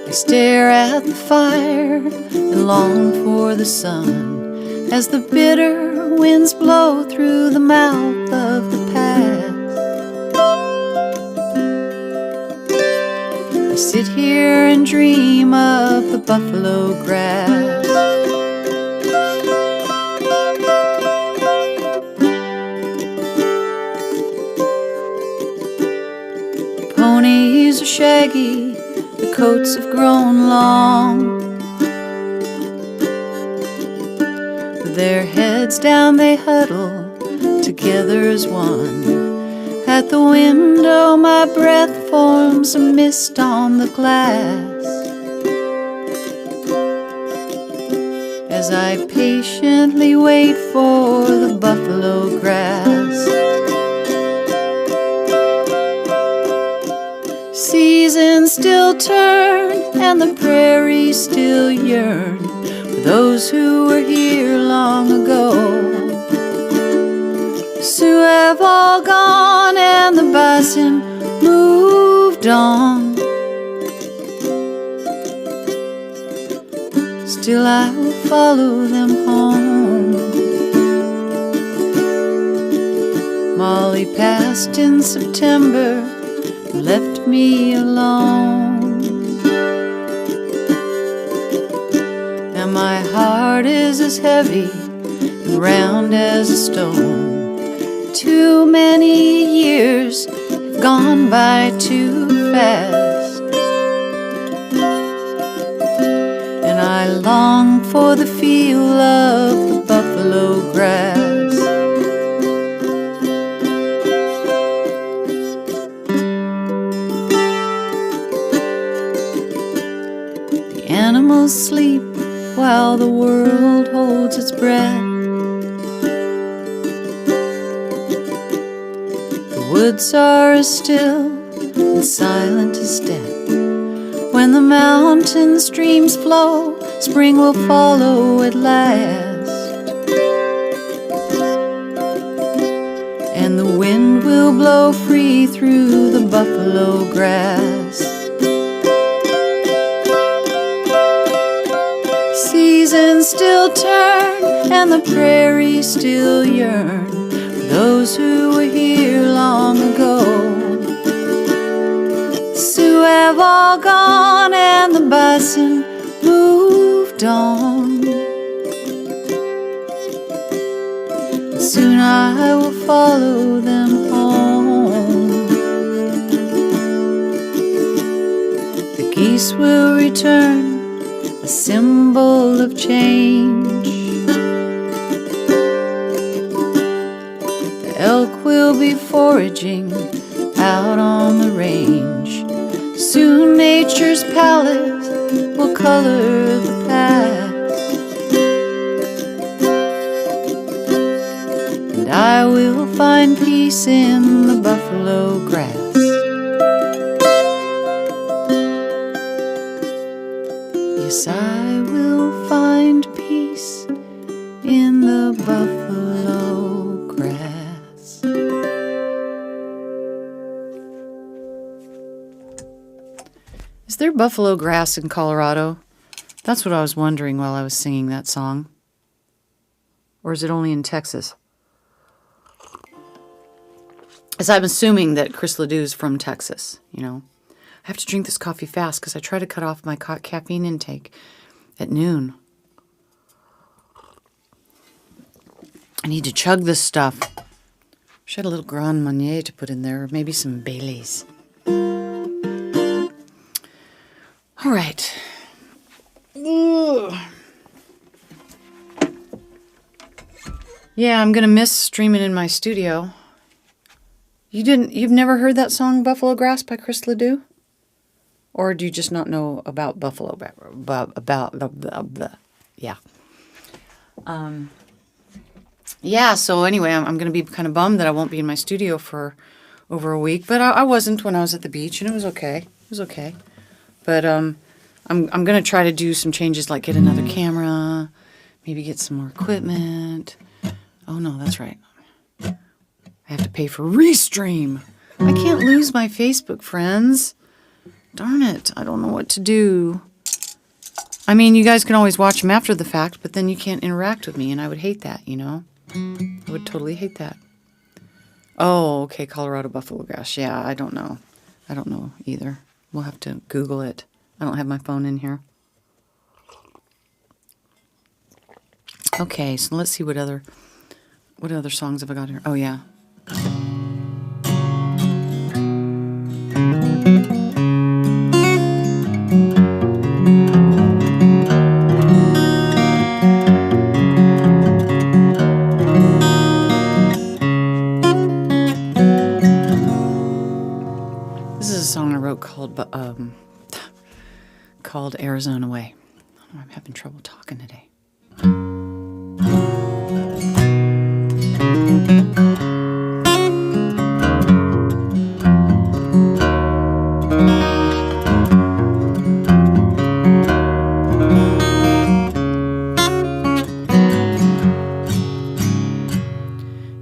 I stare at the fire and long for the sun as the bitter winds blow through the mouth of the pass. I sit here and dream of the buffalo grass. Ponies are shaggy, the coats have grown long. With their heads down they huddle together as one. At the window my breath forms a mist on the glass as I patiently wait for the buffalo grass. Seasons still turn and the prairies still yearn for those who were here long ago. Sioux have all gone and the bison moved on. Still I will follow them home. Molly passed in September, left me alone. Now my heart is as heavy and round as a stone. Too many years have gone by too fast, and I long for the feel of the buffalo grass. sleep while the world holds its breath. The woods are as still and silent as death. When the mountain streams flow, spring will follow at last, and the wind will blow free through the buffalo grass. Seasons still turn and the prairies still yearn for those who were here long ago. Sioux have all gone and the bison moved on. Soon I will follow them home. The geese will return, a symbol of change. The elk will be foraging out on the range. Soon nature's palette will color the past, and I will find peace in the buffalo grass. Yes, I will find peace in the buffalo grass. Is there buffalo grass in Colorado? That's what I was wondering while I was singing that song. Or is it only in Texas? As I'm assuming that Chris Ledoux from Texas, you know. I have to drink this coffee fast because I try to cut off my caffeine intake at noon. I need to chug this stuff. Wish I had a little Grand Marnier to put in there, or maybe some Baileys. All right. Ugh. Yeah, I'm gonna miss streaming in my studio. You've never heard that song Buffalo Grass by Chris Ledoux? Or do you just not know about buffalo? Yeah. Yeah, so anyway, I'm going to be kind of bummed that I won't be in my studio for over a week. But I wasn't when I was at the beach, and it was okay. It was okay. But I'm going to try to do some changes, like get another camera, maybe get some more equipment. Oh, no, that's right. I have to pay for Restream. I can't lose my Facebook friends. Darn it, I don't know what to do. I mean, you guys can always watch them after the fact, but then you can't interact with me, and I would hate that, you know? I would totally hate that. Oh, okay, Colorado buffalo grass. Yeah, I don't know. I don't know either. We'll have to Google it. I don't have my phone in here. Okay, so let's see what other songs have I got here. Oh, yeah. Called Arizona Way. I'm having trouble talking today.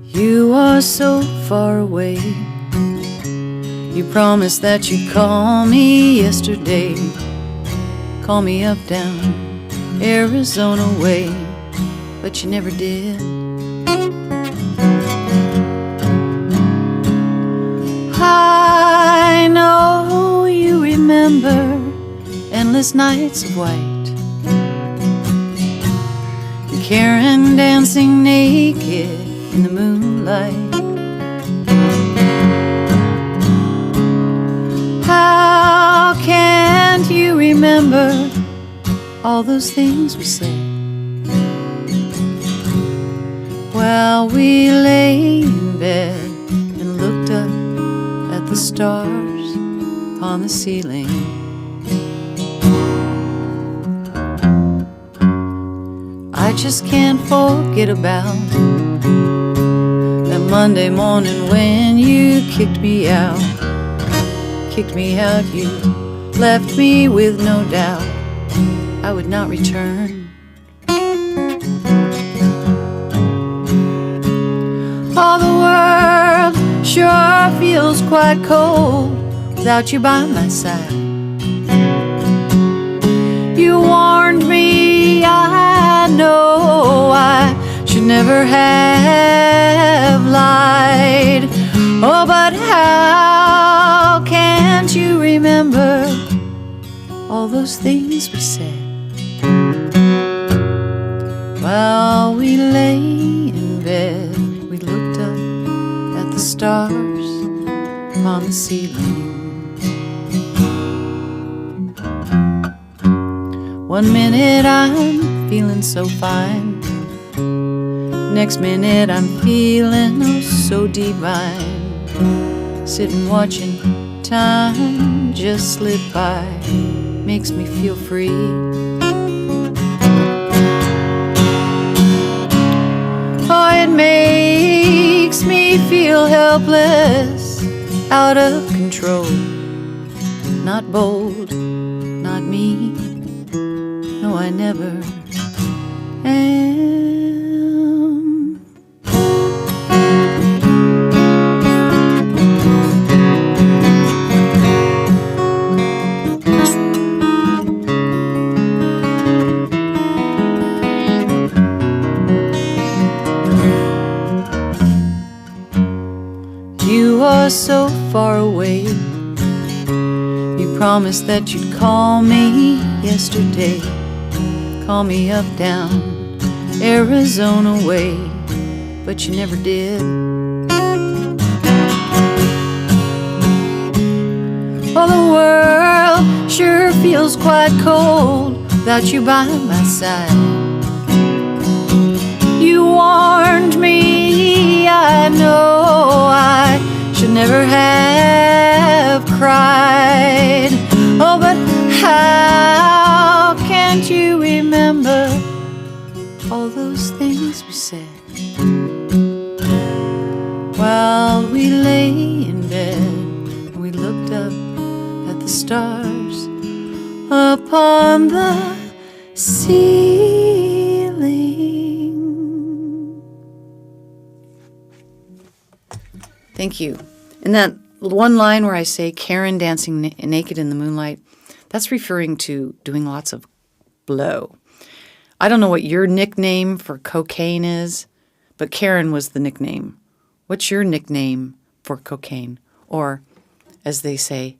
You are so far away. You promised that you'd call me yesterday. Call me up, down, Arizona way, but you never did. I know you remember endless nights of white, Karen dancing naked in the moonlight. How can't you remember all those things we said while we lay in bed and looked up at the stars on the ceiling? I just can't forget about that Monday morning when you kicked me out. Kicked me out, you left me with no doubt I would not return. Oh, the world sure feels quite cold without you by my side. You warned me, I know I should never have lied. Oh, but how can't you remember all those things we said while we lay in bed? We looked up at the stars on the ceiling. One minute I'm feeling so fine, next minute I'm feeling oh so divine. Sitting watching time just slip by makes me feel free. Oh, it makes me feel helpless, out of control. Not bold, not me. No, I never am. You are so far away. You promised that you'd call me yesterday. Call me up, down, Arizona way, but you never did. Oh, the world sure feels quite cold without you by my side. You warned me, I know I should never have cried. Oh, but how can't you remember all those things we said while we lay in bed and we looked up at the stars upon the ceiling? Thank you. And that one line where I say Karen dancing naked in the moonlight, that's referring to doing lots of blow. I don't know what your nickname for cocaine is, but Karen was the nickname. What's your nickname for cocaine? Or, as they say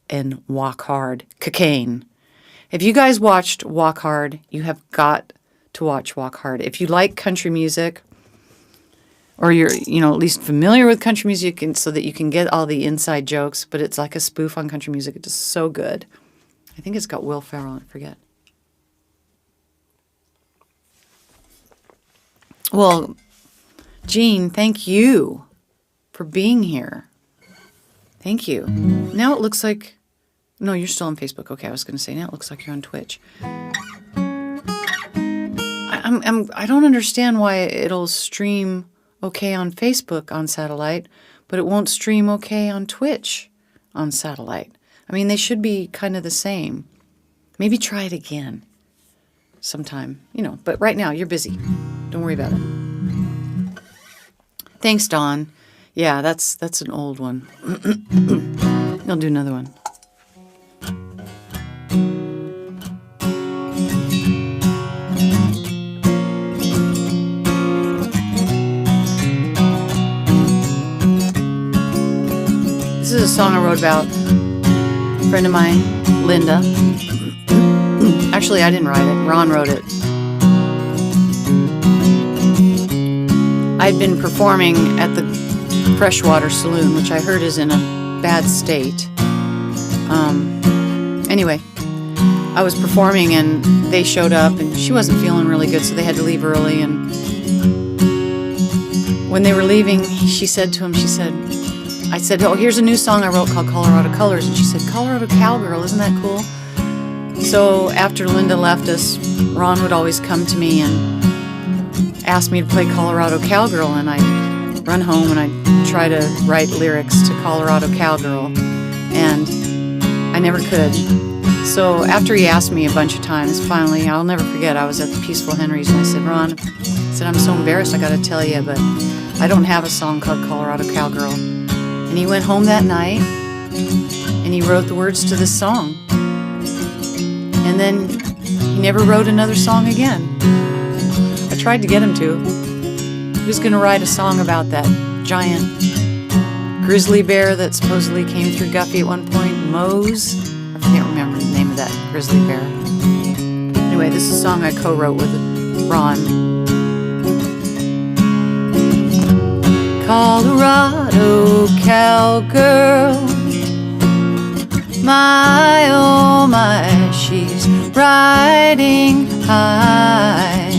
in Walk Hard, cocaine. If you guys watched Walk Hard, you have got to watch Walk Hard. If you like country music, or you're, at least familiar with country music and so that you can get all the inside jokes, but it's like a spoof on country music. It's just so good. I think it's got Will Ferrell, I forget. Well, Jean, thank you for being here. Thank you. Now it looks like... No, you're still on Facebook. Okay, I was going to say, now it looks like you're on Twitch. I don't understand why it'll stream okay on Facebook on satellite, but it won't stream okay on Twitch on satellite. I mean, they should be kind of the same. Maybe try it again sometime, But right now, you're busy. Don't worry about it. Thanks, Dawn. Yeah, that's an old one. I'll do another one. This is a song I wrote about a friend of mine, Linda. Actually, I didn't write it. Ron wrote it. I'd been performing at the Freshwater Saloon, which I heard is in a bad state. Anyway, I was performing and they showed up and she wasn't feeling really good, so they had to leave early. And when they were leaving, she said to him, I said, oh, here's a new song I wrote called Colorado Colors. And she said, Colorado Cowgirl, isn't that cool? So after Linda left us, Ron would always come to me and asked me to play Colorado Cowgirl, and I'd run home and I'd try to write lyrics to Colorado Cowgirl, and I never could. So after he asked me a bunch of times, finally, I'll never forget, I was at the Peaceful Henry's, and I said, Ron, I said, I'm so embarrassed, I gotta tell you, but I don't have a song called Colorado Cowgirl. And he went home that night, and he wrote the words to this song. And then he never wrote another song again. I tried to get him to. He was going to write a song about that giant grizzly bear that supposedly came through Guffey at one point, Mose. I can't remember the name of that grizzly bear. Anyway, this is a song I co-wrote with Ron. Colorado cowgirl, my oh my, she's riding high.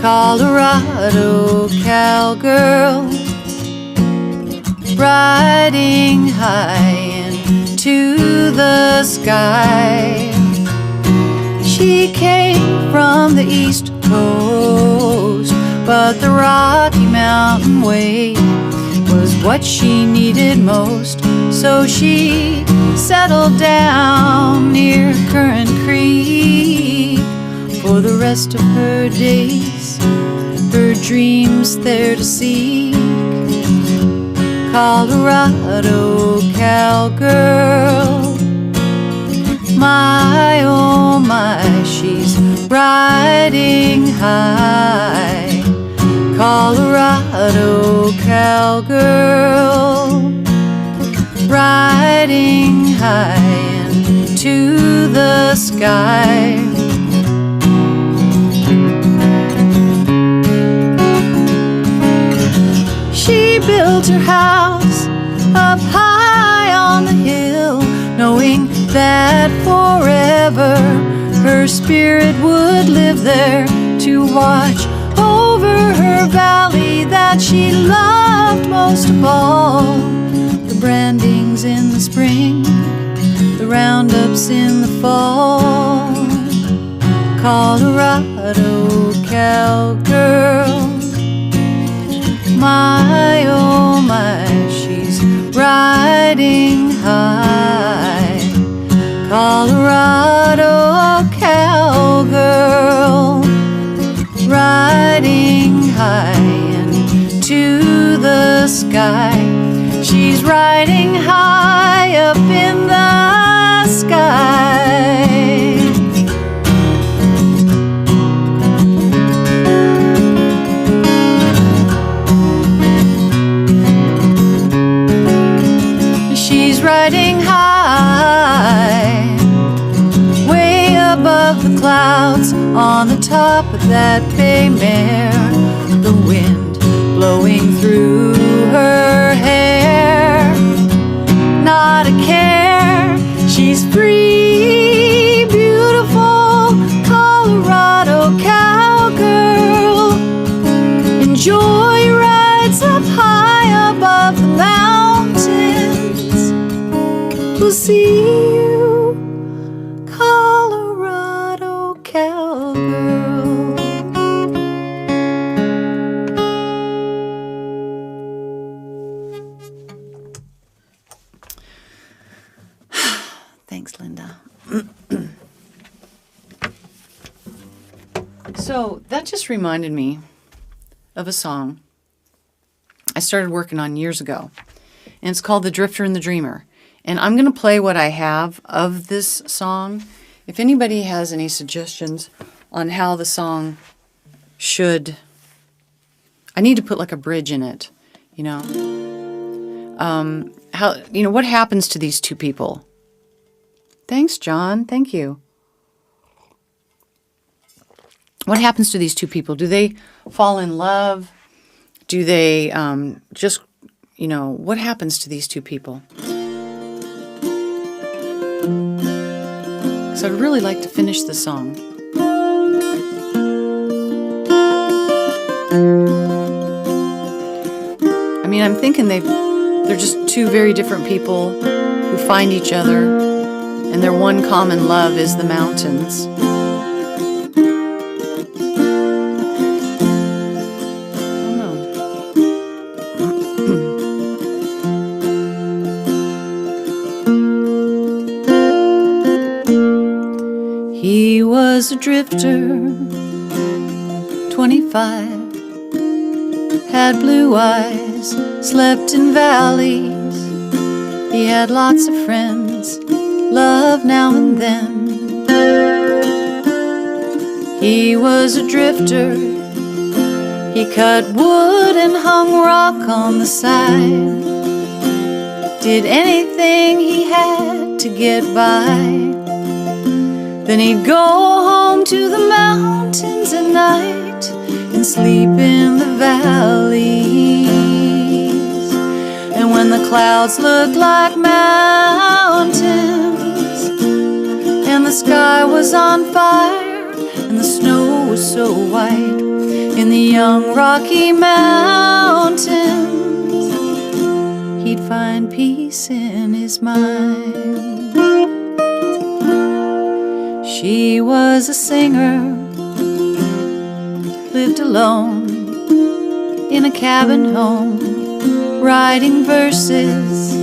Colorado cowgirl, riding high into the sky. She came from the East Coast, but the Rocky Mountain Way was what she needed most. So she settled down near Current Creek for the rest of her days, her dreams there to seek. Colorado cowgirl, my oh my, she's riding high. Colorado cowgirl, riding high into the sky. She built her house up high on the hill, knowing that forever her spirit would live there to watch over her valley that she loved most of all. The brandings in the spring, the roundups in the fall. Colorado cowgirl, my oh my, she's riding high. Colorado cowgirl, riding high into the sky. She's riding high up in the sky. She's riding high, way above the clouds, on the top of that bay mare. The wind blowing through her hair, not a care, she's free, beautiful Colorado cowgirl. Enjoy rides up high above the mountains. We'll see you, Colorado cowgirl. Thanks, Linda. So that just reminded me of a song I started working on years ago, and it's called The Drifter and the Dreamer. And I'm going to play what I have of this song. If anybody has any suggestions on how the song should, I need to put like a bridge in it, you know. How, you know, what happens to these two people? Thanks, John. Thank you. What happens to these two people? Do they fall in love? Do they just, you know, what happens to these two people? So I'd really like to finish the song. I mean, I'm thinking they're just two very different people who find each other, and their one common love is the mountains. drifter, 25, had blue eyes, slept in valleys. He had lots of friends, love now and then. He was a drifter. He cut wood and hung rock on the side. Did anything he had to get by. Then he'd go home to the mountains at night and sleep in the valleys. And when the clouds looked like mountains and the sky was on fire and the snow was so white in the young Rocky Mountains, he'd find peace in his mind. She was a singer, lived alone in a cabin home, writing verses.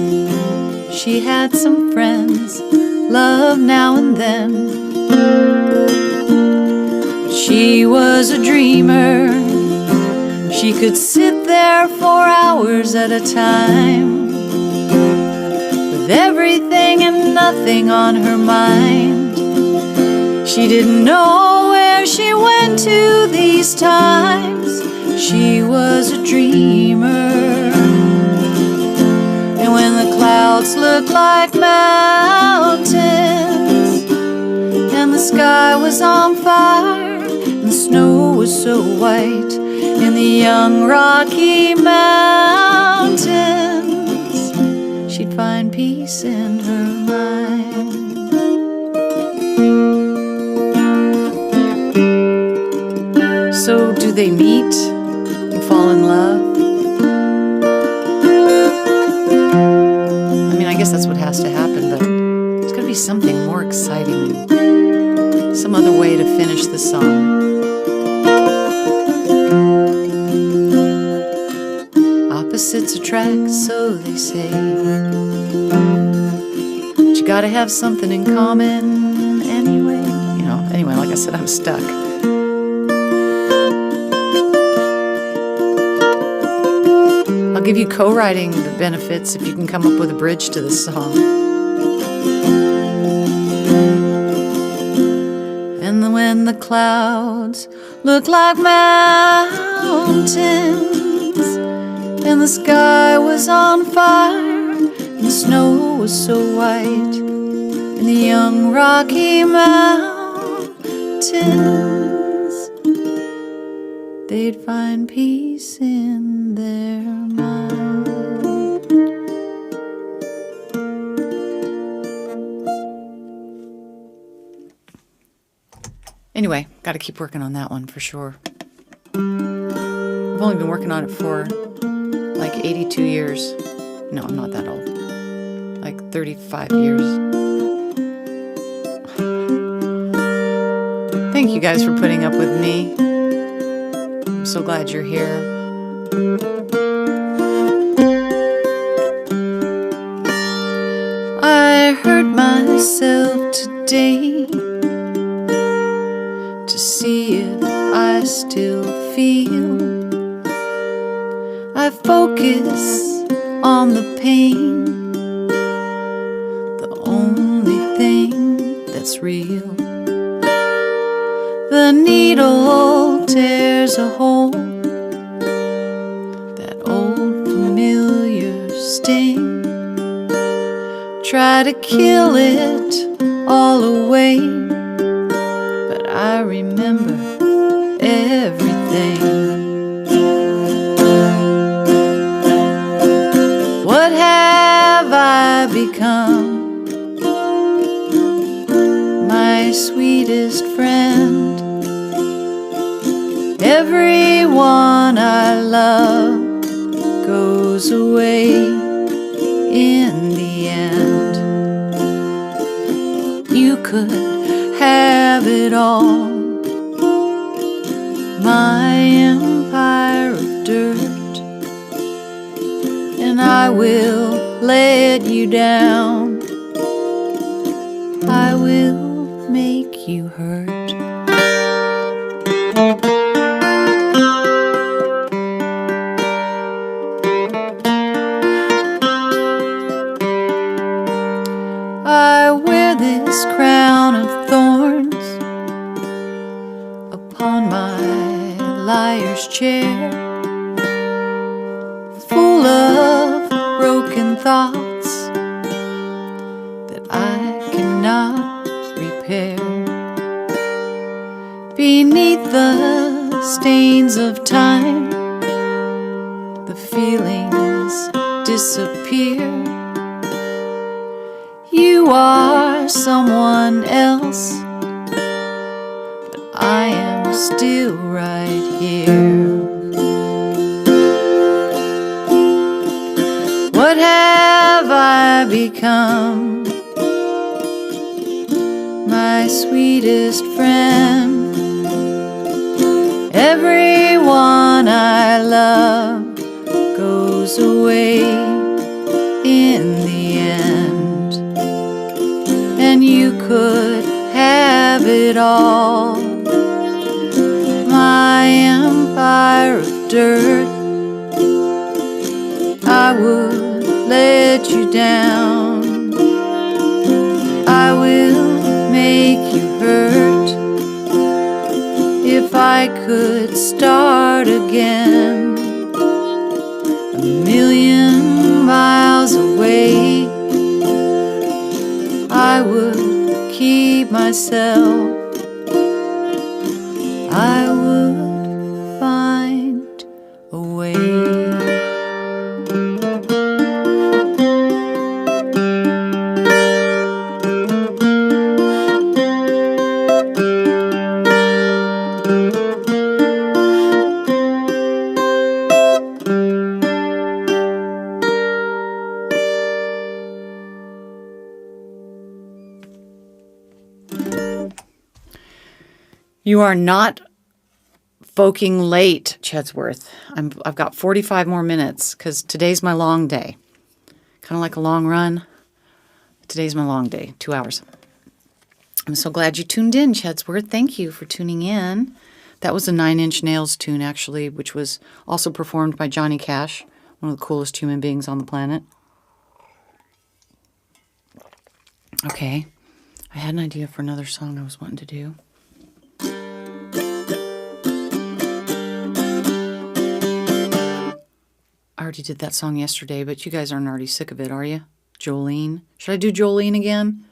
She had some friends, love now and then. She was a dreamer. She could sit there for hours at a time, with everything and nothing on her mind. She didn't know where she went to these times. She was a dreamer. And when the clouds looked like mountains and the sky was on fire and the snow was so white in the young Rocky Mountains, she'd find peace in her mind. So do they meet and fall in love? I mean, I guess that's what has to happen, but there's got to be something more exciting, some other way to finish the song. Opposites attract, so they say, but you got to have something in common anyway. You know, anyway, like I said, I'm stuck. I'll give you co-writing the benefits if you can come up with a bridge to this song. And when the clouds look like mountains and the sky was on fire and the snow was so white in the young Rocky Mountains, they'd find peace in their mind. Anyway, got to keep working on that one for sure. I've only been working on it for like 82 years. No, I'm not that old. Like 35 years. Thank you guys for putting up with me. I'm so glad you're here. I hurt myself today to see if I still feel. I focus on the pain, the only thing that's real. The needle tears a hole, that old familiar sting. Try to kill it all away, but I remember everything. What have I become? My sweetest friend. Everyone I love goes away in the end. You could have it all, my empire of dirt, and I will let you down. I will make you hurt. this crown of thorns upon my liar's chair, full of broken thoughts that I cannot repair. Beneath the stains of time, the feelings disappear. You are someone else, but I am still right here. What have I become? My sweetest friend. Everyone I love goes away in the end, and you could have it all. My empire of dirt, I would let you down. I will make you hurt. If I could start again, 1,000,000 miles away, I would keep myself. I would find a way. You are not folking late, Chedsworth. I've got 45 more minutes because today's my long day. Kind of like a long run. Today's my long day, 2 hours. I'm so glad you tuned in, Chedsworth. Thank you for tuning in. That was a 9 Inch Nails tune, actually, which was also performed by Johnny Cash, one of the coolest human beings on the planet. Okay, I had an idea for another song I was wanting to do. I already did that song yesterday, but you guys aren't already sick of it, are you? Jolene. Should I do Jolene again?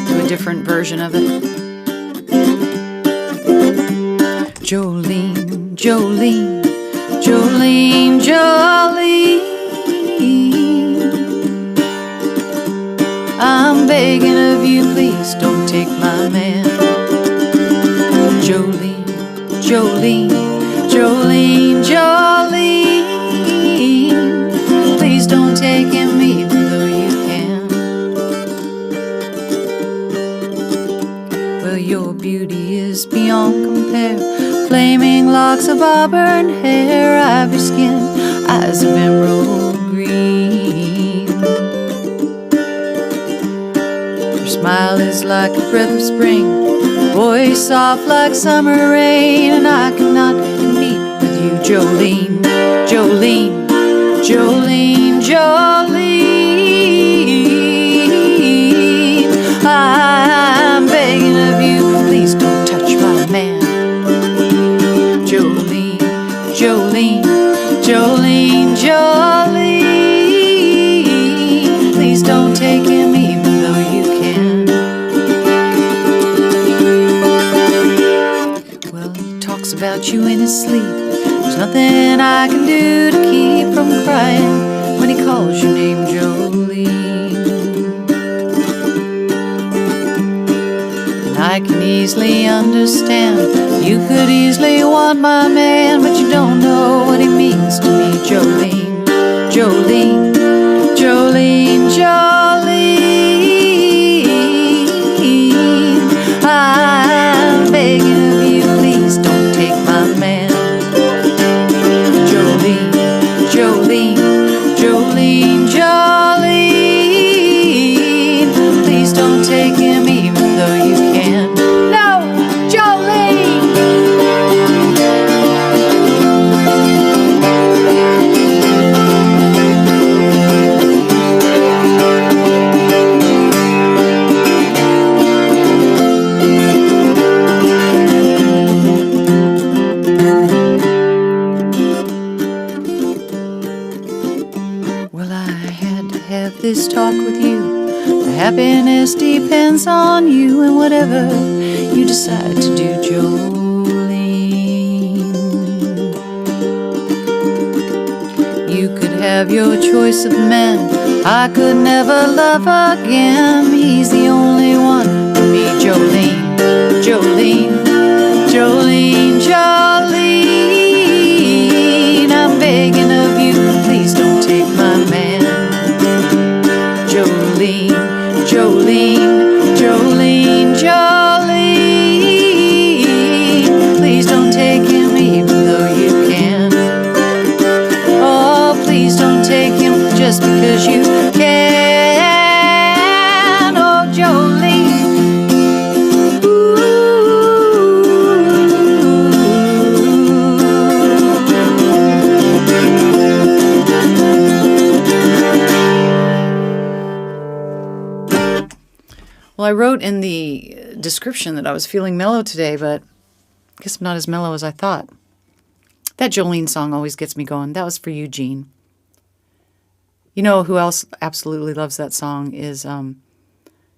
Do a different version of it. Jolene, Jolene, Jolene, Jolene. I'm begging of you, please don't take my man. Jolene, Jolene, Jolene, Jolene. Please don't take him even though you can. Well, your beauty is beyond compare. Flaming locks of auburn hair, ivory skin, eyes of emerald green. Your smile is like a breath of spring, voice soft like summer rain, and I cannot compete with you, Jolene, Jolene, Jolene, Jolene. I'm begging of you, please don't touch my man. Jolene, Jolene, Jolene, Jolene. Please don't take him even though you can. About you in his sleep. There's nothing I can do to keep from crying when he calls your name, Jolene. And I can easily understand you could easily want my man, but you don't know what he means to me, Jolene, Jolene, Jolene, Jolene. I'm begging of you, please don't take my man. Jolene, Jolene, Jolene, Jolene. Please don't take him even though you can. No, Jolene. this talk with you. The happiness depends on you and whatever you decide to do, Jolene. You could have your choice of men. I could never love again. He's the only one for me, Jolene, Jolene, Jolene, Jolene. I'm begging of you, please don't take my man. Jolene, Jolene, Jolene, Jolene. Please don't take him even though you can. Oh, please don't take him just because you can. Oh, Jolene. Well, I wrote in the description that I was feeling mellow today, but I guess I'm not as mellow as I thought. That Jolene song always gets me going. That was for you, Gene. You know who else absolutely loves that song is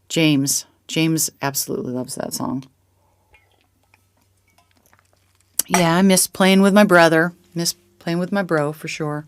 James. James absolutely loves that song. Yeah, I miss playing with my brother. Miss playing with my bro for sure.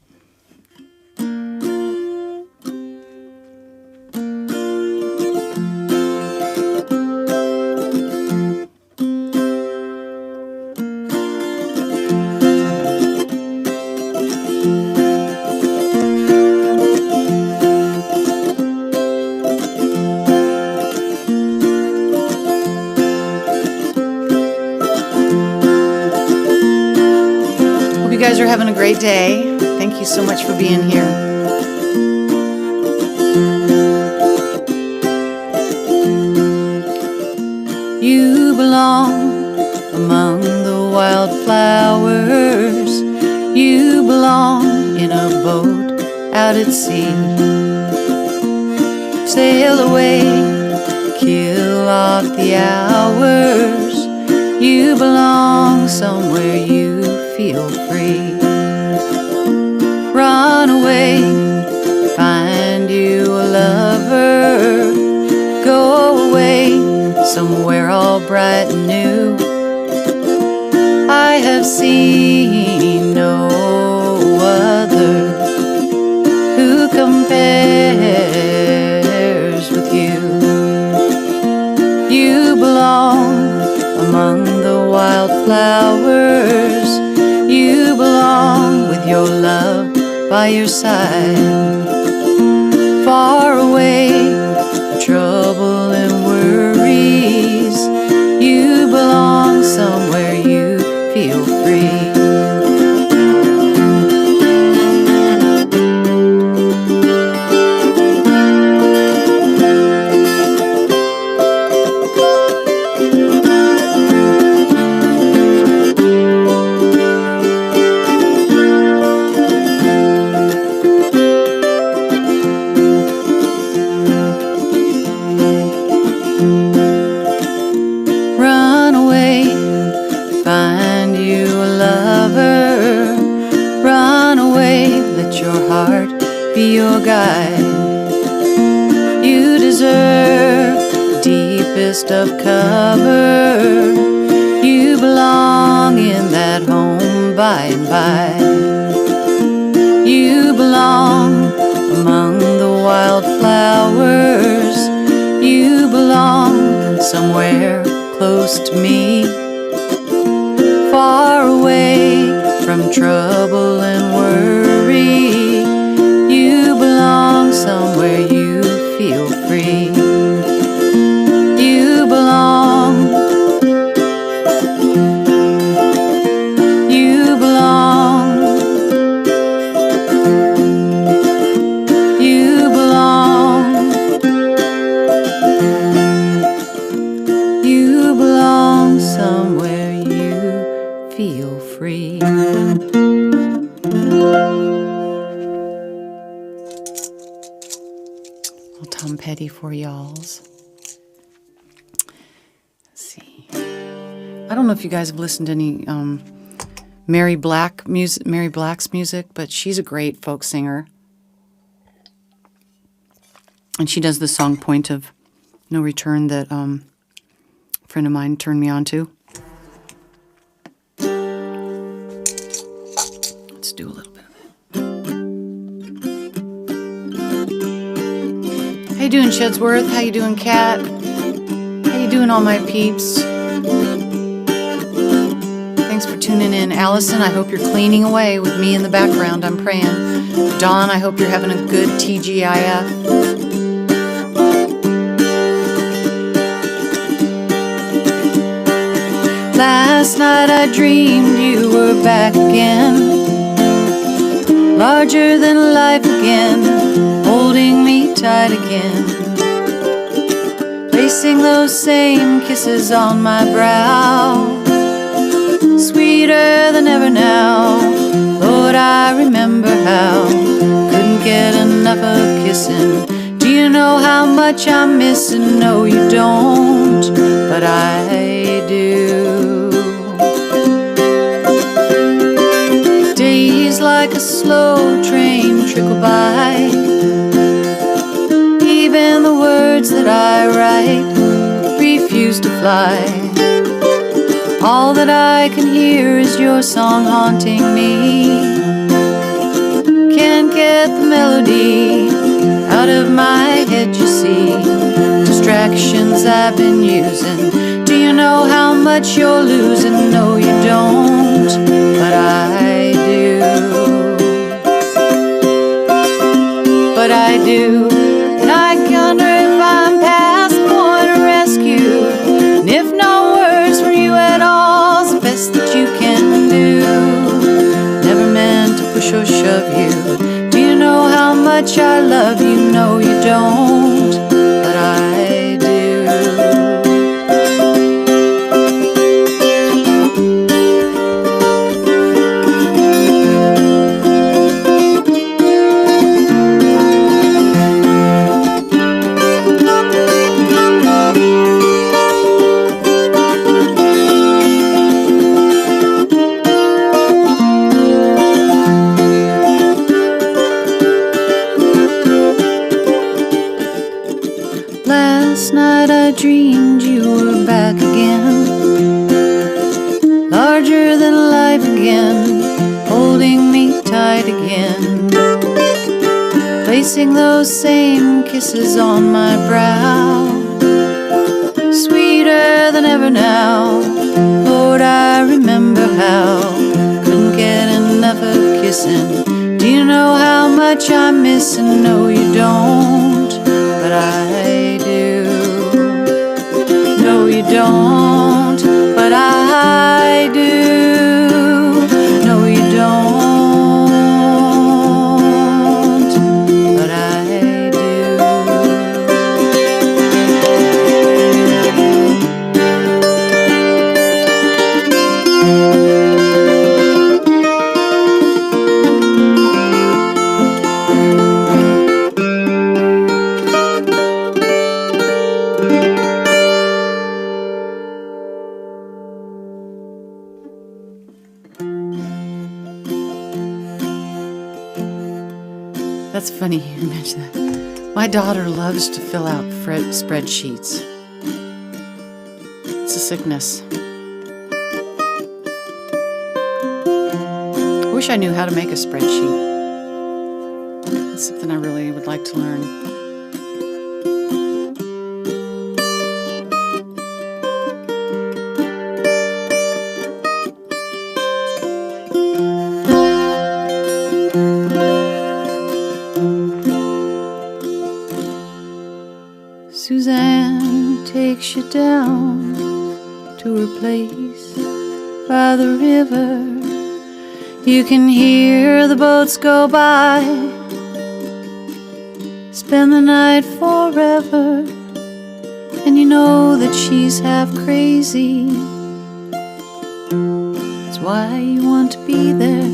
You guys are having a great day. Thank you so much for being here. You belong among the wildflowers. You belong in a boat out at sea. Sail away, kill off the hours. You belong somewhere you feel free. Run away, find you a lover. Go away, somewhere all bright and new. I have seen no other who compares with you. You belong among the wildflowers. You belong with your love by your side. Far away from trouble and worries. You belong somewhere you feel free. Run away, find you a lover. Run away, let your heart be your guide. You deserve the deepest of cover. You belong in that home by and by. You belong among the wildflowers. You belong somewhere close to me. Far away from trouble and worry. You belong somewhere you feel free. You belong. You belong. You belong. You belong somewhere you feel free. Well, Tom Petty for y'alls. Let's see. I don't know if you guys have listened to any Mary Black's music, but she's a great folk singer. And she does the song Point of No Return that a friend of mine turned me on to. Let's do a little bit of it. How you doing, Shedsworth? How you doing, Kat? How you doing, all my peeps? Thanks for tuning in. Allison, I hope you're cleaning away with me in the background. I'm praying. Dawn, I hope you're having a good TGIF. Last night I dreamed you were back again, larger than life again, holding me tight again, placing those same kisses on my brow, sweeter than ever now. Lord, I remember how, couldn't get enough of kissing. Do you know how much I'm missing? No, you don't, but I do. Days like a slow train trickle by, even the words that I write refuse to fly. All that I can hear is your song haunting me. Can't get the melody out of my head, you see. Distractions I've been using. Do you know how much you're losing? No, you don't, but I do. But I do. And I wonder if I'm past the point of rescue, and if no words from you at all is the best that you can do. Never meant to push or shove you. Do you know how much I love you? No, you don't, but I do. Last night I dreamed you were back again, larger than life again, holding me tight again, placing those same kisses on my brow, sweeter than ever now. Lord, I remember how, couldn't get enough of kissing. Do you know how much I'm missing? No, you don't, but I do. No, you don't, but I do. No, you don't, but I do. That's funny you mention that. My daughter loves to fill out spreadsheets. It's a sickness. I wish I knew how to make a spreadsheet. It's something I really would like to learn. Suzanne takes you down to her place by the river. You can hear the boats go by, spend the night forever, and you know that she's half crazy. That's why you want to be there.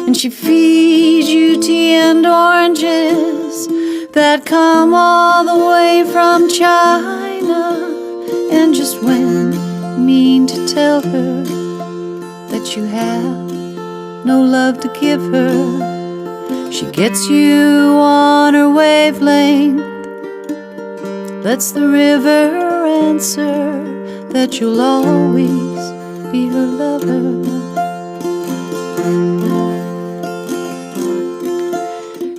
And she feeds you tea and oranges that come all the way from China. And just when you mean to tell her that you have no love to give her, She gets you on her wavelength, lets the river answer that you'll always be her lover.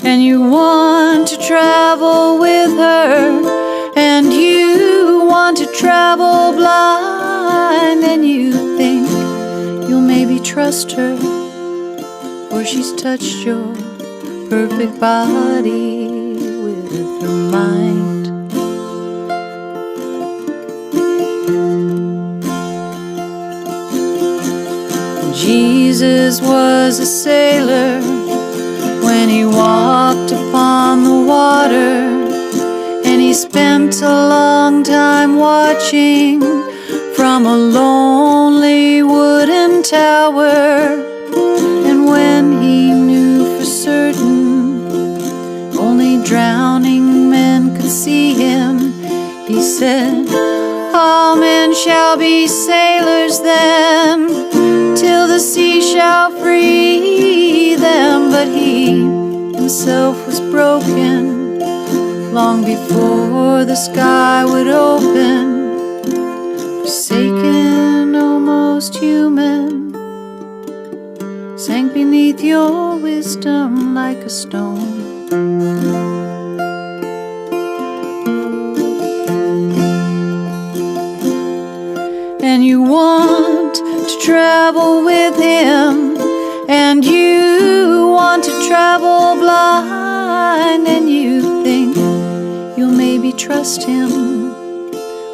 And you want to travel with her, and you want to travel blind, and you think you'll maybe trust her, for she's touched your perfect body with her mind. Jesus was a sailor when he walked upon the water, and he spent a long time watching from a lonely wooden tower. And when he knew for certain only drowning men could see him, he said, all men shall be sailors then, till the sea shall free them. But he himself was broken long before the sky would open, forsaken, almost human, sank beneath your wisdom like a stone. And you want to travel with him, and you want to travel blind, and you think you'll maybe trust him,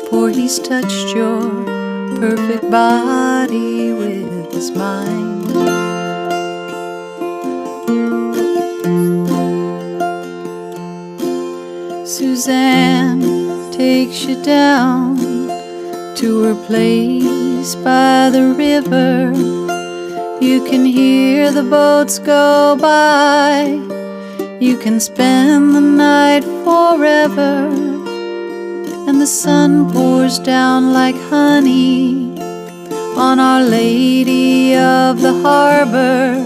for he's touched your perfect body with his mind. Suzanne takes you down to her place by the river. You can hear the boats go by, you can spend the night forever, and the sun pours down like honey on Our Lady of the Harbor,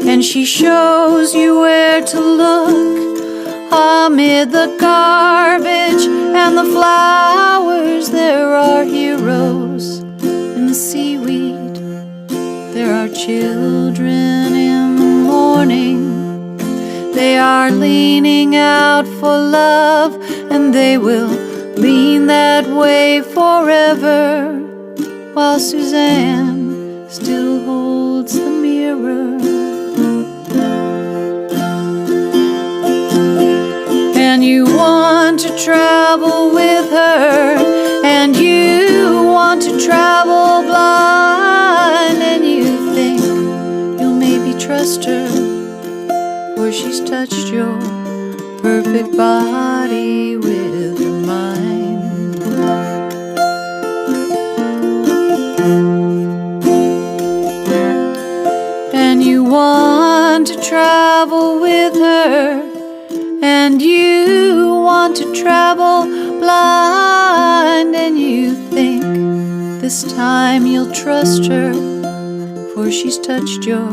and she shows you where to look amid the garbage and the flowers. There are heroes in the seaweed, there are children in the morning. They are leaning out for love, and they will lean that way forever, while Suzanne still holds the mirror. And you want to travel with her, and you want to travel blind, and you think you'll maybe trust her, for she's touched your perfect body with her mind. And you want to travel with her, and you want to travel blind, and you think this time you'll trust her, for she's touched your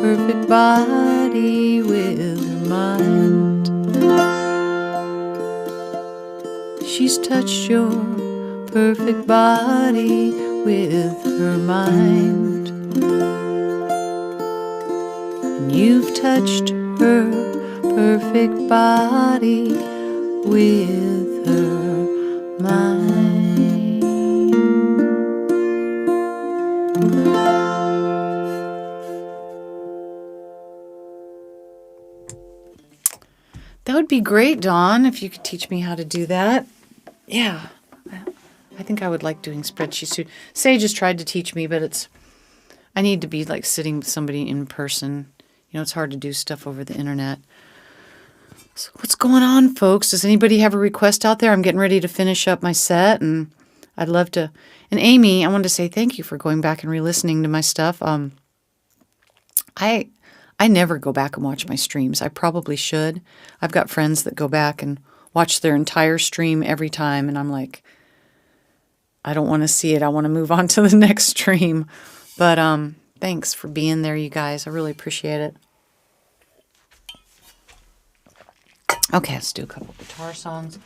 perfect body with her mind. She's touched your perfect body with her mind. And you've touched her perfect body with her mind. That would be great, Dawn, if you could teach me how to do that. Yeah, I think I would like doing spreadsheets too. Sage has tried to teach me, but I need to be like sitting with somebody in person. You know, it's hard to do stuff over the internet. So what's going on, folks? Does anybody have a request out there? I'm getting ready to finish up my set, and I'd love to. And Amy, I wanted to say thank you for going back and re-listening to my stuff. I never go back and watch my streams. I probably should. I've got friends that go back and watch their entire stream every time, and I'm like, I don't want to see it. I want to move on to the next stream. But thanks for being there, you guys. I really appreciate it. Okay, let's do a couple guitar songs.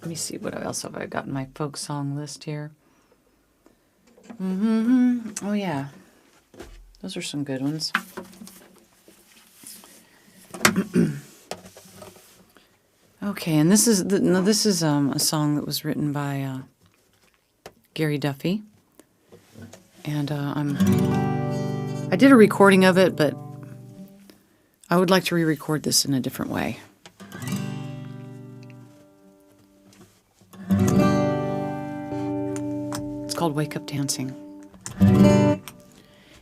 Let me see, what else have I got in my folk song list here? Oh, yeah. Those are some good ones. Okay, and this is a song that was written by Gary Duffy, and I did a recording of it, but I would like to re-record this in a different way. It's called "Wake Up Dancing."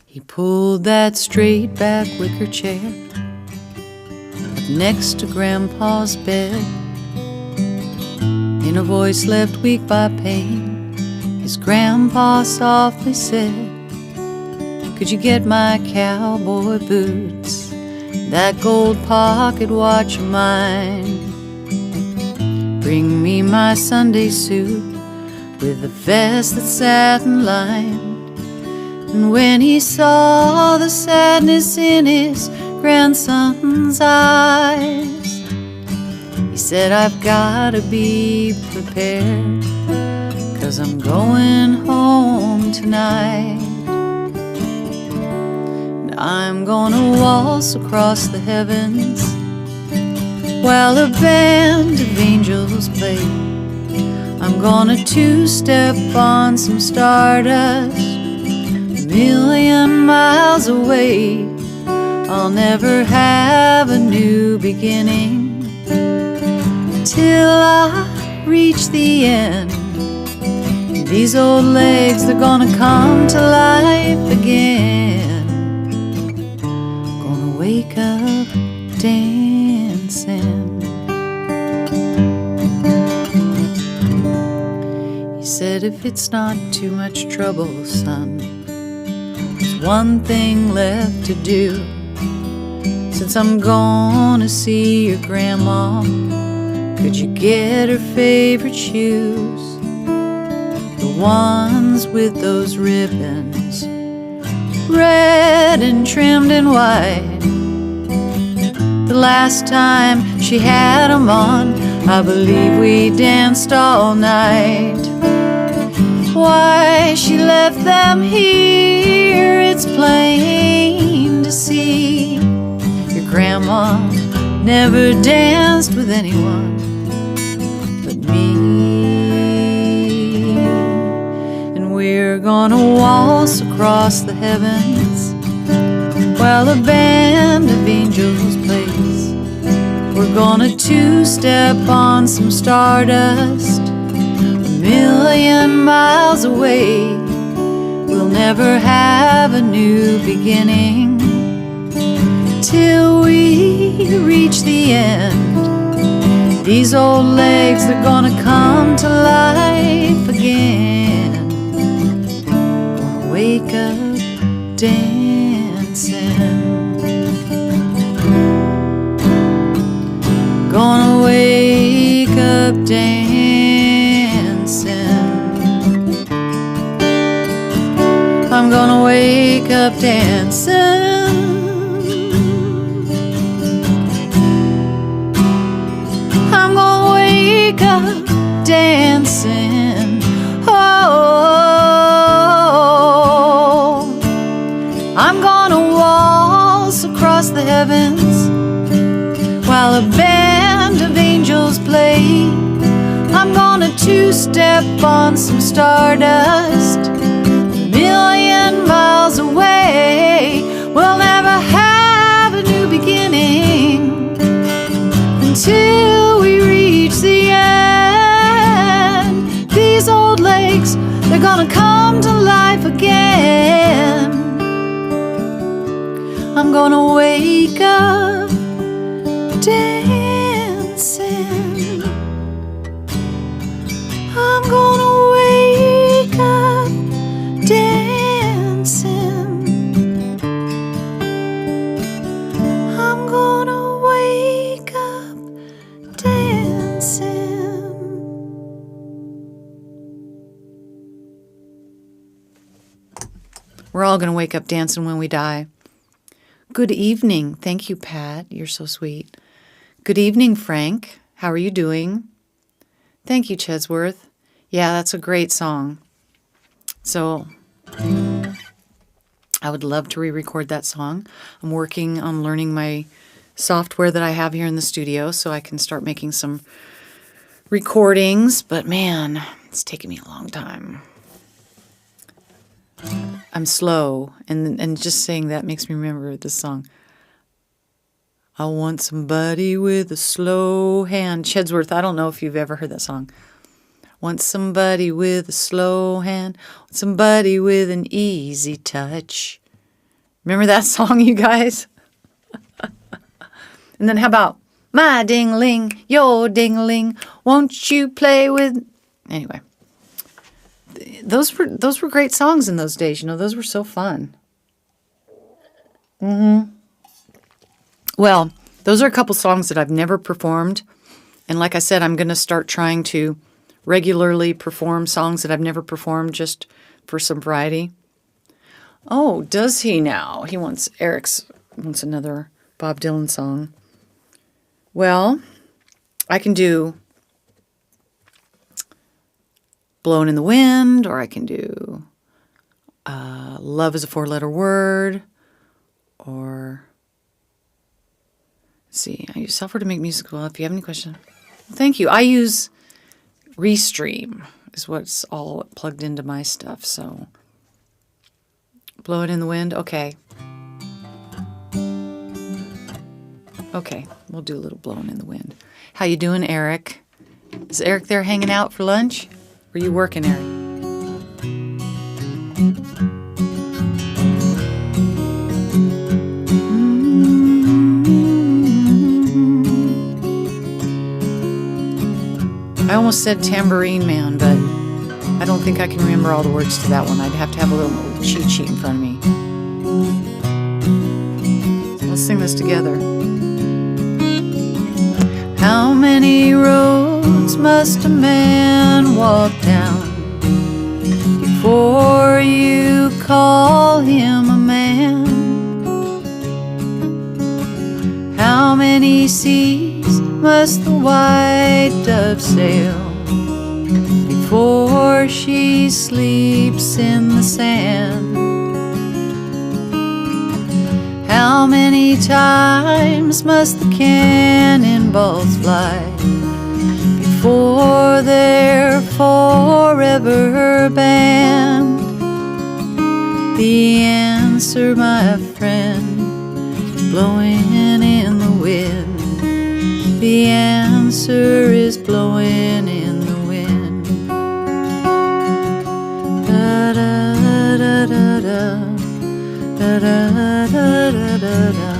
He pulled that straight back wicker chair up next to Grandpa's bed. In a voice left weak by pain, his grandpa softly said, "Could you get my cowboy boots, that gold pocket watch of mine? Bring me my Sunday suit with a vest that's satin lined." And when he saw the sadness in his grandson's eyes, he said, "I've gotta be prepared, 'cause I'm going home tonight. And I'm gonna waltz across the heavens while a band of angels play. I'm gonna two-step on some stardust a million miles away. I'll never have a new beginning till I reach the end. These old legs, they're gonna come to life again. Gonna wake up dancing." He said, "If it's not too much trouble, son, there's one thing left to do. Since I'm gonna see your grandma, could you get her favorite shoes? The ones with those ribbons, red and trimmed in white. The last time she had 'em on, I believe we danced all night. Why she left them here, it's plain to see. Your grandma never danced with anyone but me. And we're gonna waltz across the heavens while a band of angels plays. We're gonna two-step on some stardust a million miles away. We'll never have a new beginning till we reach the end. These old legs, they're gonna come to life again. Gonna wake up dancing. Gonna wake up dancing. I'm gonna wake up dancing. I'm gonna wake up dancing. Oh, I'm gonna waltz across the heavens while a band of angels play. I'm gonna two-step on some stardust a million miles away. We'll never have a new beginning until we reach the end. These old legs, they're gonna come to life again. I'm gonna wake up dancing. I'm gonna wake up dancing. I'm gonna wake up dancing. We're all gonna wake up dancing when we die. Good evening. Thank you, Pat. You're so sweet. Good evening, Frank. How are you doing? Thank you, Chedsworth. Yeah, that's a great song. So I would love to re-record that song. I'm working on learning my software that I have here in the studio so I can start making some recordings. But man, it's taking me a long time. I'm slow, and just saying that makes me remember this song. I want somebody with a slow hand. Chedsworth, I don't know if you've ever heard that song. Want somebody with a slow hand. Want somebody with an easy touch. Remember that song, you guys? And then how about my ding-a-ling, your ding-a-ling, won't you play with... Anyway, those were great songs in those days. You know, those were so fun. Well, those are a couple songs that I've never performed. And like I said, I'm going to start trying to regularly perform songs that I've never performed just for some variety. Oh, does he now? Eric wants another Bob Dylan song. Well, I can do Blowin' in the Wind, or I can do Love is a Four-Letter Word, or... See, I use software to make music. Well, if you have any questions, well, thank you. I use Restream is what's all plugged into my stuff. So, Blow It in the Wind. Okay. Okay, we'll do a little Blowing in the Wind. How you doing, Eric? Is Eric there hanging out for lunch? Or are you working, Eric? I almost said Tambourine Man, but I don't think I can remember all the words to that one. I'd have to have a little cheat sheet in front of me. So let's sing this together. How many roads must a man walk down before you call him a man? How many seas must the white dove sail before she sleeps in the sand? How many times must the cannonballs fly before they're forever banned? The answer, my friend, is blowing in the wind. The answer is blowing in the wind. Da da da da da. Da da da da da da.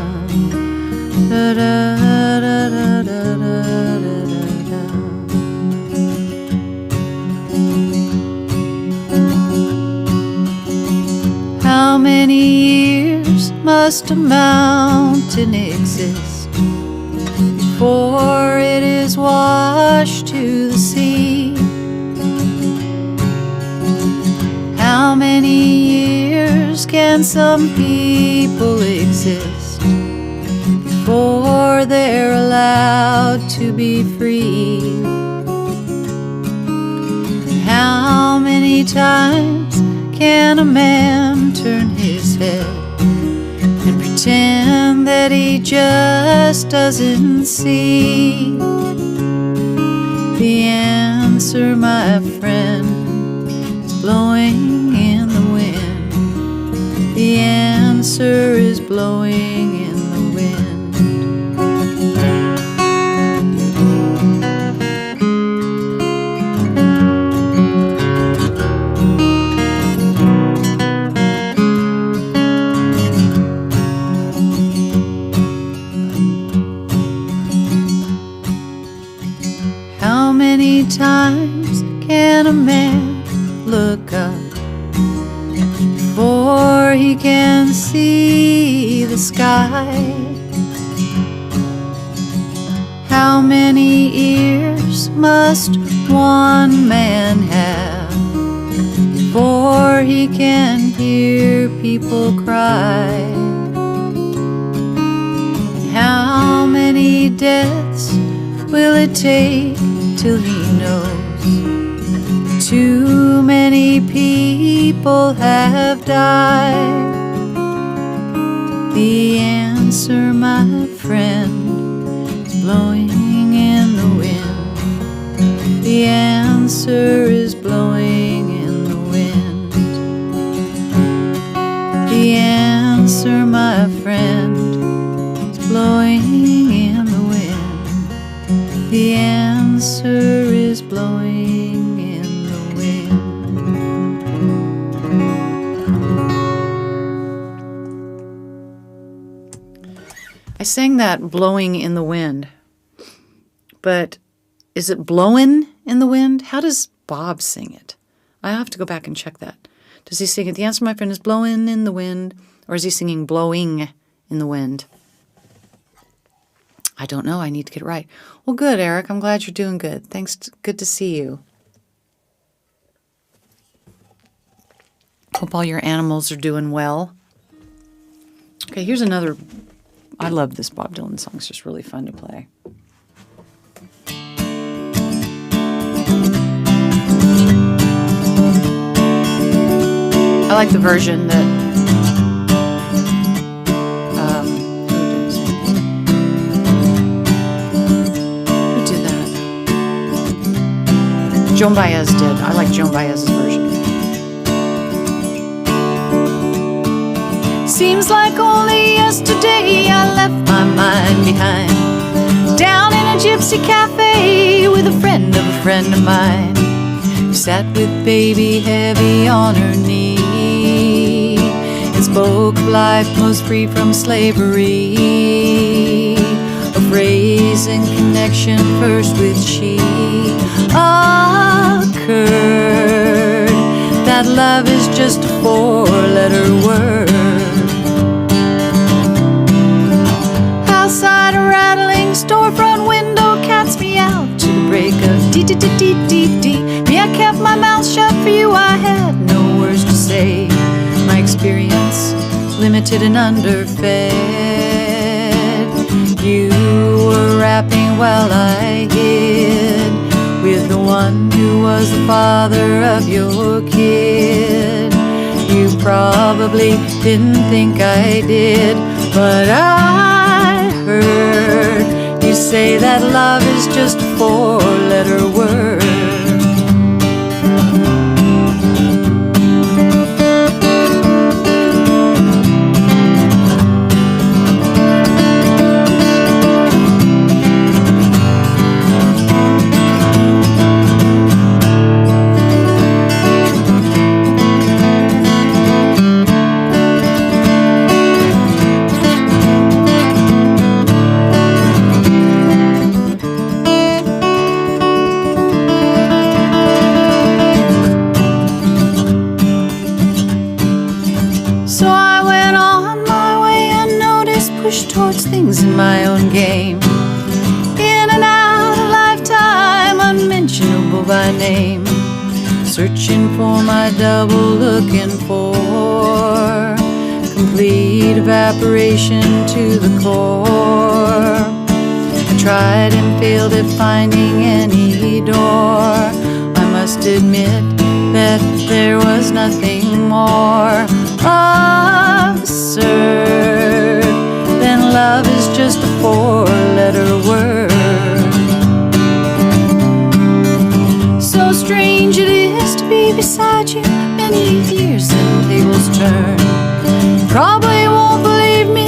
Da da da da da da. How many years must a mountain exist before it is washed to the sea? How many years can some people exist before they're allowed to be free? And how many times can a man turn his head and pretend that he just doesn't see? The answer, my friend, is blowing in the wind. The answer is blowing in the wind. How many times can a man look up before he can see the sky? How many ears must one man have before he can hear people cry? And how many deaths will it take till he knows? Too many people have died. The answer, my friend, is blowing in the wind. The answer is blowing in the wind. The answer, my friend, is blowing in the wind. The answer is blowing in the wind. I sang that blowing in the wind, but is it blowing in the wind? How does Bob sing it? I have to go back and check that. Does he sing it? The answer, my friend, is blowing in the wind, or is he singing blowing in the wind? I don't know. I need to get it right. Well, good, Eric. I'm glad you're doing good. Thanks. Good to see you. Hope all your animals are doing well. Okay, here's another. I love this Bob Dylan song. It's just really fun to play. I like the version that who did that? Joan Baez did. I like Joan Baez's version. Seems like only yesterday I left my mind behind, down in a gypsy cafe with a friend of mine, who sat with baby heavy on her knee and spoke of life most free from slavery, of raising connection first with she. Occurred that love is just a four-letter word. Outside a rattling storefront window cats me out to the break of dee-dee-dee-dee-dee-dee. Me, I kept my mouth shut for you, I had no words to say. My experience limited and underfed. You were rapping while I hid with the one who was the father of your kid. You probably didn't think I did, but I heard you say that love is just a four-letter word. Towards things in my own game, in and out a lifetime, unmentionable by name, searching for my double, looking for complete evaporation to the core. I tried and failed at finding any door. I must admit that there was nothing more absurd than love is just a four-letter word. So strange it is to be beside you many years and tables turn. Probably won't believe me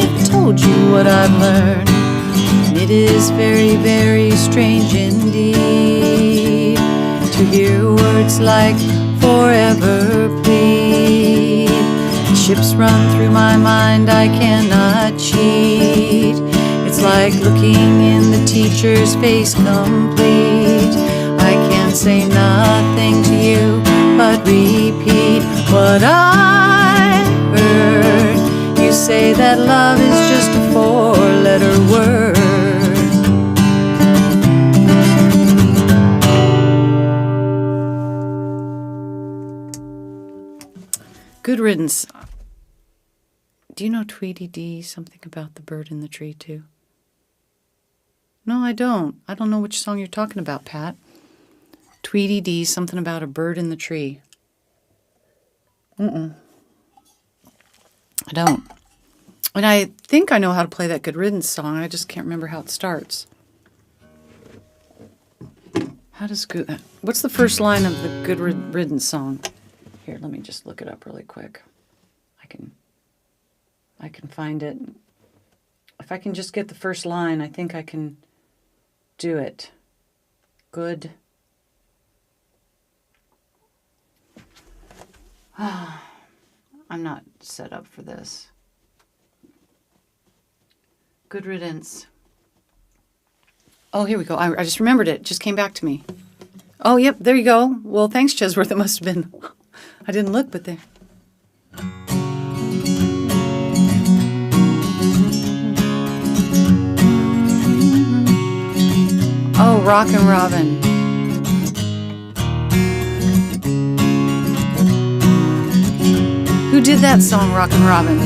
if I told you what I've learned. And it is very, very strange indeed to hear words like forever plead. Ships run through my mind, I cannot cheat. It's like looking in the teacher's face complete. I can't say nothing to you but repeat what I heard. You say that love is just a four-letter word. Good riddance. Do you know Tweety Dee, something about the bird in the tree too? No, I don't. I don't know which song you're talking about, Pat. Tweety Dee, something about a bird in the tree. I don't. And I think I know how to play that Good Riddance song. I just can't remember how it starts. What's the first line of the Good Riddance song? Here, let me just look it up really quick. I can find it. If I can just get the first line, I think I can do it. Good. I'm not set up for this. Good Riddance. Oh, here we go. I just remembered it. Just came back to me. Oh, yep, there you go. Well, thanks, Chesworth. It must have been. I didn't look, but there. Oh, Rockin' Robin. Who did that song, Rockin' Robin?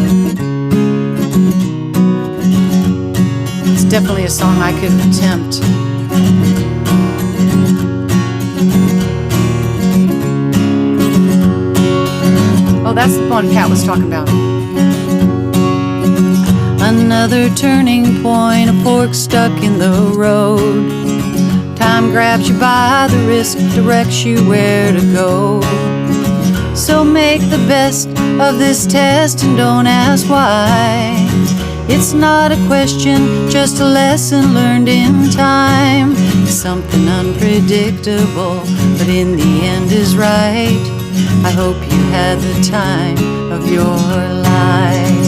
It's definitely a song I could attempt. Oh, that's the one Pat was talking about. Another turning point, a fork stuck in the road. Time grabs you by the wrist, directs you where to go. So make the best of this test and don't ask why. It's not a question, just a lesson learned in time. Something unpredictable, but in the end is right. I hope you had the time of your life.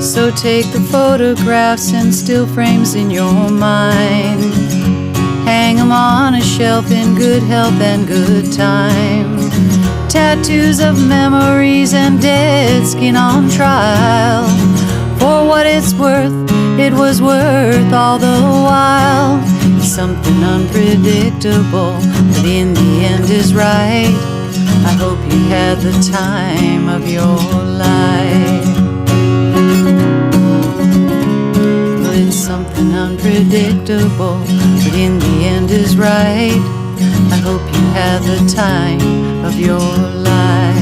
So take the photographs and still frames in your mind. Hang them on a shelf in good health and good time. Tattoos of memories and dead skin on trial. For what it's worth, it was worth all the while. Something unpredictable, but in the end is right. I hope you had the time of your life. It's something unpredictable, but in the end is right. I hope you had the time of your life.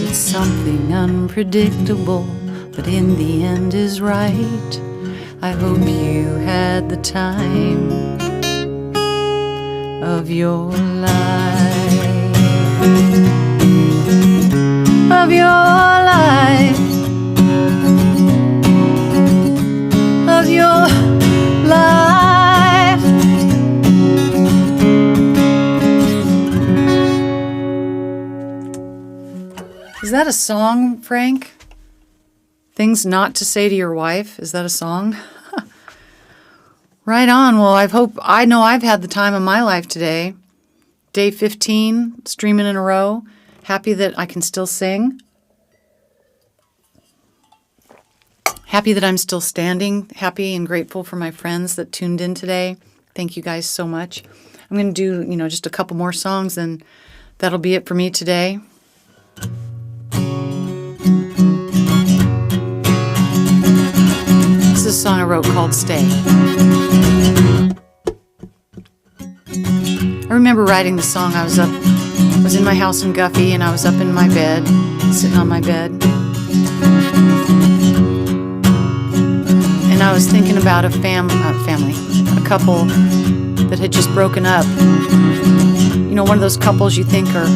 It's something unpredictable, but in the end is right. I hope you had the time of your life. Of your life, of your life. Is that a song, Frank? Things not to say to your wife? Is that a song? Right on. Well, I know I've had the time of my life today. Day 15, streaming in a row. Happy that I can still sing. Happy that I'm still standing. Happy and grateful for my friends that tuned in today. Thank you guys so much. I'm going to do, just a couple more songs, and that'll be it for me today. This is a song I wrote called Stay. I remember writing the song. I was in my house in Guffey, and I was up in my bed, sitting on my bed. And I was thinking about a couple that had just broken up. One of those couples you think are,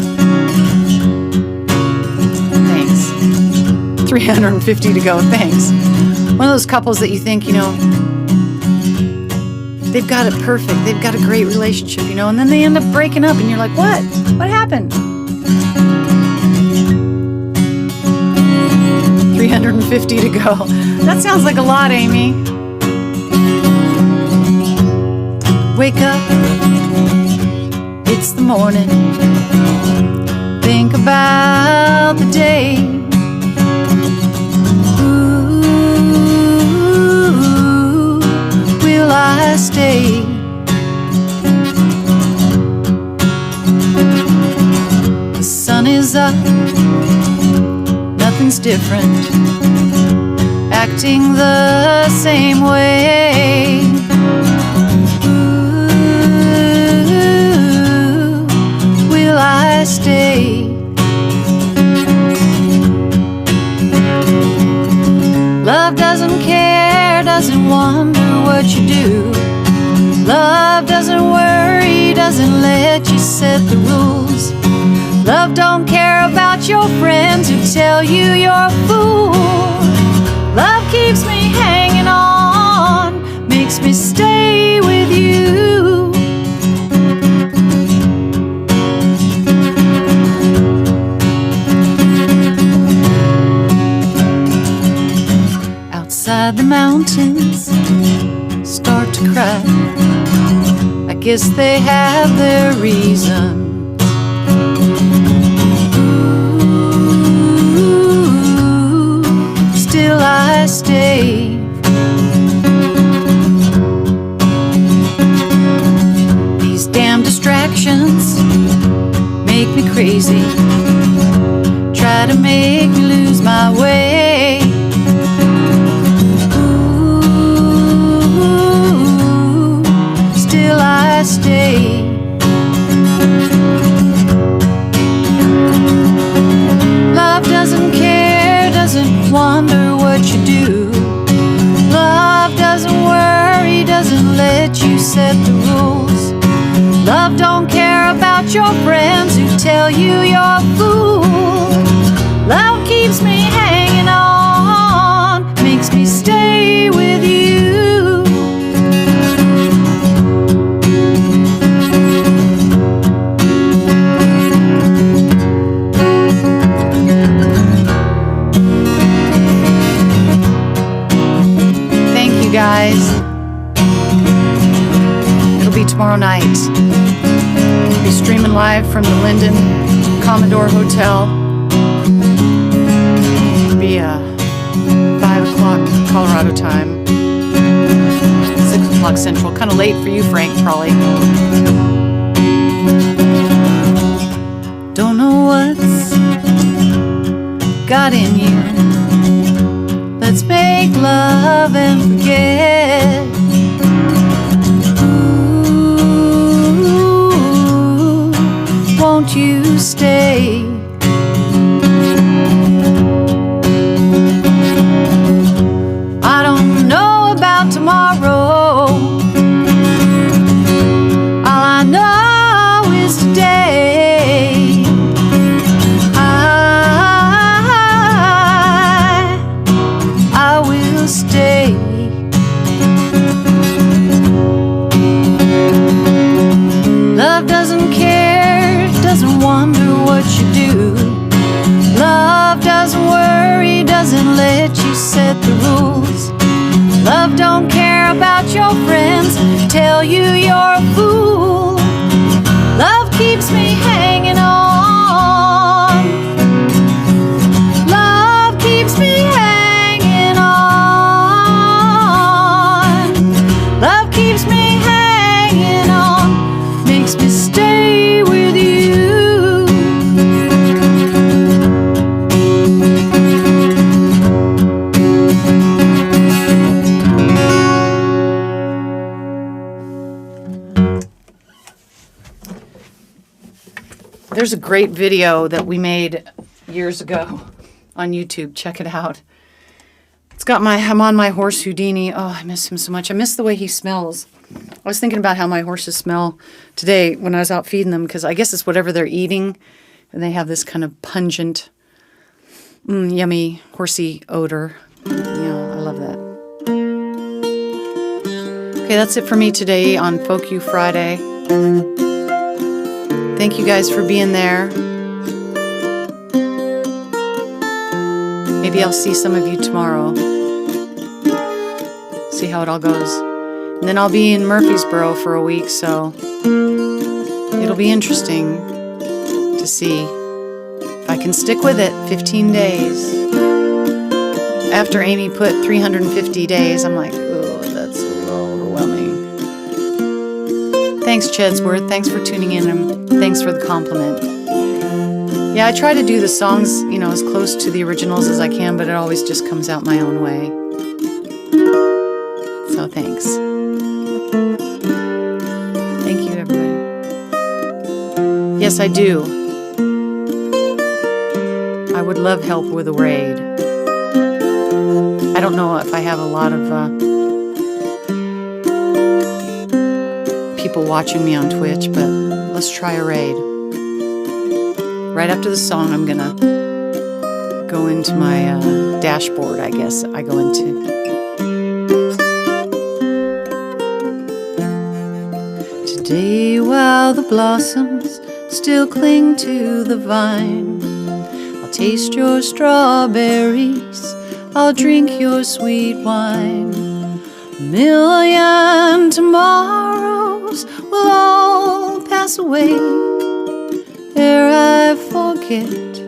thanks, 350 to go, thanks. One of those couples that you think, they've got it perfect. They've got a great relationship, and then they end up breaking up, and you're like, what? What happened? 350 to go. That sounds like a lot, Amy. Wake up. It's the morning. Think about the day. Ooh, will stay. The sun is up, nothing's different, acting the same way. Ooh, will I stay? Love doesn't care, doesn't wonder what you do. Love doesn't worry, doesn't let you set the rules. Love don't care about your friends who tell you you're a fool. Love keeps me hanging on, makes me stay with you. Outside the mountains start to cry. I guess they have their reason. Still I stay. These damn distractions make me crazy, try to make me lose my way. Ooh, still I stay. Love doesn't care, doesn't wonder what you do. Love doesn't worry, doesn't let you set the rules. Love don't care about your friends who tell you you're a fool. Love keeps me hanging on, makes me stay with you. Guys, it'll be tomorrow night. I'll be streaming live from the Linden Commodore Hotel. It'll be 5 o'clock Colorado time, 6 o'clock Central. Kind of late for you, Frank, probably. Don't know what's got in you. Let's make love and forget. Ooh, won't you stay? I don't know about tomorrow. All I know is today. I will stay. Love doesn't care, doesn't wonder what you do. Love doesn't worry, doesn't let you set the rules. Love don't care about your friends, tell you you're a fool. Love keeps me hanging on. Love keeps me hanging on. Love keeps me hanging on, makes me stay with you. There's a great video that we made years ago on YouTube. Check it out. It's got I'm on my horse Houdini. Oh, I miss him so much. I miss the way he smells. I was thinking about how my horses smell today when I was out feeding them, because I guess it's whatever they're eating, and they have this kind of pungent, yummy, horsey odor. Yeah, I love that. Okay, that's it for me today on Folk You Friday. Thank you guys for being there. Maybe I'll see some of you tomorrow. See how it all goes. And then I'll be in Murfreesboro for a week, so it'll be interesting to see if I can stick with it 15 days. After Amy put 350 days, I'm like, oh, that's a little overwhelming. Thanks, Chedsworth. Thanks for tuning in, and thanks for the compliment. Yeah, I try to do the songs, you know, as close to the originals as I can, but it always just comes out my own way. So thanks. Thank you, everybody. Yes, I do. I would love help with a raid. I don't know if I have a lot of people watching me on Twitch, but let's try a raid. Right after the song, I'm gonna go into my dashboard, I guess I go into. Today, while the blossoms still cling to the vine, I'll taste your strawberries, I'll drink your sweet wine. A million tomorrows will all pass away ere I forget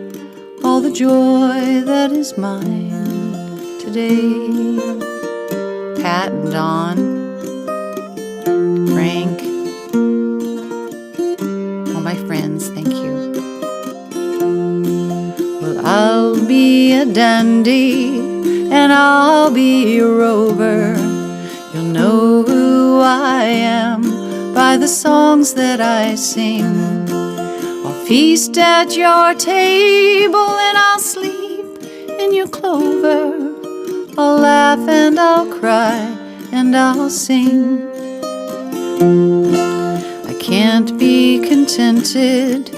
all the joy that is mine today. Pat and Don, Frank, all my friends, thank you. Well, I'll be a dandy and I'll be a rover. You'll know who I am by the songs that I sing. I'll feast at your table and I'll sleep in your clover. I'll laugh and I'll cry and I'll sing. I can't be contented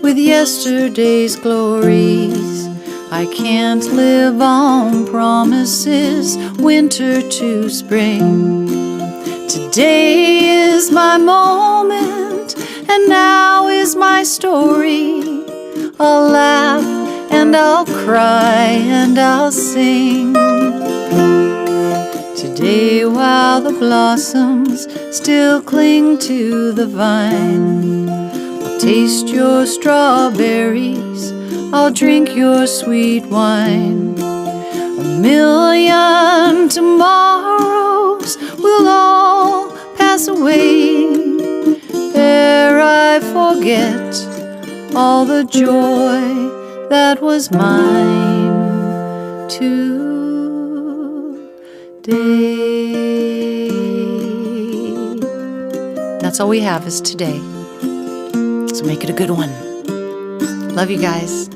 with yesterday's glories. I can't live on promises, winter to spring. Today is my moment, and now is my story. I'll laugh and I'll cry and I'll sing. Today, while the blossoms still cling to the vine, I'll taste your strawberries, I'll drink your sweet wine. A million tomorrows will all pass away ere I forget all the joy that was mine today. That's all we have is today. So make it a good one. Love you guys.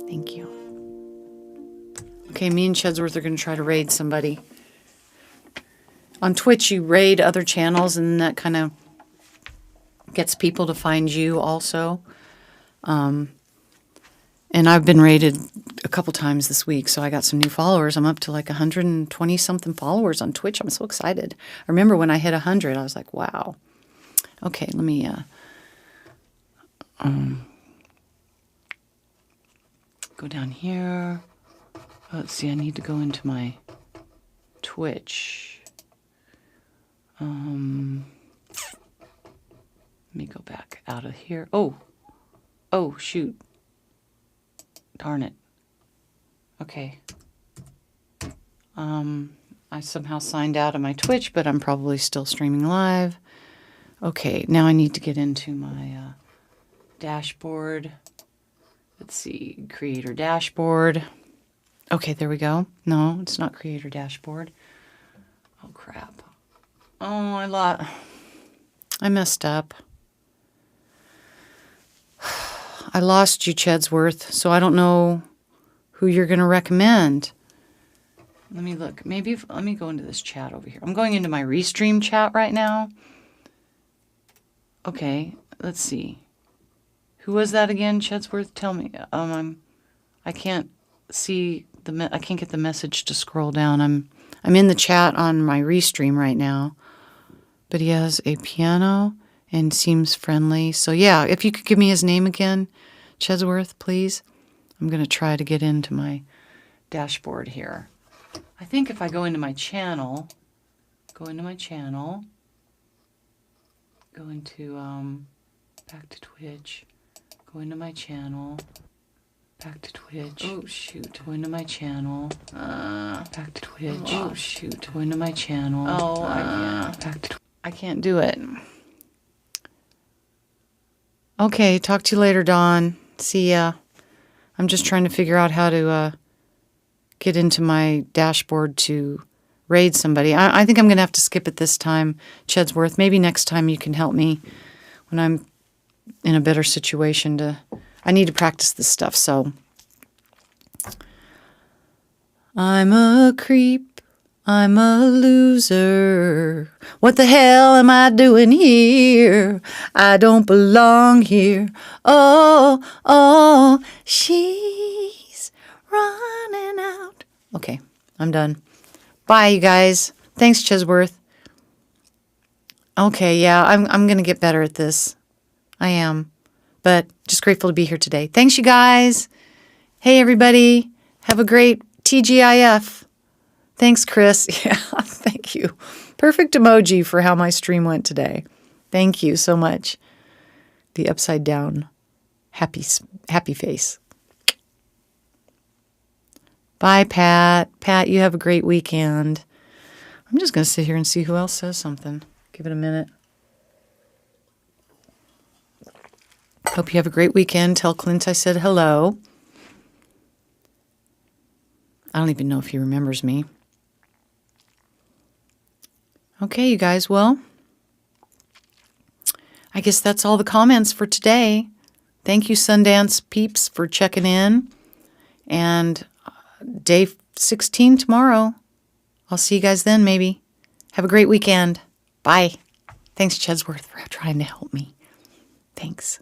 Thank you. Okay, me and Chedsworth are going to try to raid somebody. On Twitch, you raid other channels, and that kind of gets people to find you also. And I've been raided a couple times this week, so I got some new followers. I'm up to like 120-something followers on Twitch. I'm so excited. I remember when I hit 100, I was like, wow. Okay, let me go down here. Let's see, I need to go into my Twitch. Let me go back out of here. Oh, shoot. Darn it. Okay. I somehow signed out of my Twitch, but I'm probably still streaming live. Okay, now I need to get into my dashboard. Let's see, creator dashboard. Okay, there we go. No, it's not creator dashboard. Oh, crap. Oh, I messed up. I lost you, Chedsworth, so I don't know who you're going to recommend. Let me look. Let me go into this chat over here. I'm going into my Restream chat right now. Okay, let's see. Who was that again, Chedsworth? Tell me. I can't see I can't get the message to scroll down. I'm in the chat on my Restream right now. But he has a piano and seems friendly. So yeah, if you could give me his name again, Chedsworth, please. I'm going to try to get into my dashboard here. I think if I go into my channel, go into back to Twitch, go into my channel, Back to Twitch. Oh, shoot. Go into my channel. Back to Twitch. Oh, shoot. Go into my channel. Oh, I can't. Back to I can't do it. Okay, talk to you later, Dawn. See ya. I'm just trying to figure out how to get into my dashboard to raid somebody. I think I'm going to have to skip it this time, Chedsworth. Maybe next time you can help me when I'm in a better situation to... I need to practice this stuff, so... I'm a creep. I'm a loser. What the hell am I doing here? I don't belong here. Oh, oh, she's running out. Okay, I'm done. Bye, you guys. Thanks, Chesworth. Okay, yeah, I'm going to get better at this. I am. But just grateful to be here today. Thanks, you guys. Hey, everybody. Have a great TGIF. Thanks, Chris. Yeah, thank you. Perfect emoji for how my stream went today. Thank you so much. The upside down happy face. Bye, Pat. Pat, you have a great weekend. I'm just going to sit here and see who else says something. Give it a minute. Hope you have a great weekend. Tell Clint I said hello. I don't even know if he remembers me. Okay, you guys, well, I guess that's all the comments for today. Thank you, Sundance peeps, for checking in. And day 16 tomorrow. I'll see you guys then, maybe. Have a great weekend. Bye. Thanks, Chedsworth, for trying to help me. Thanks.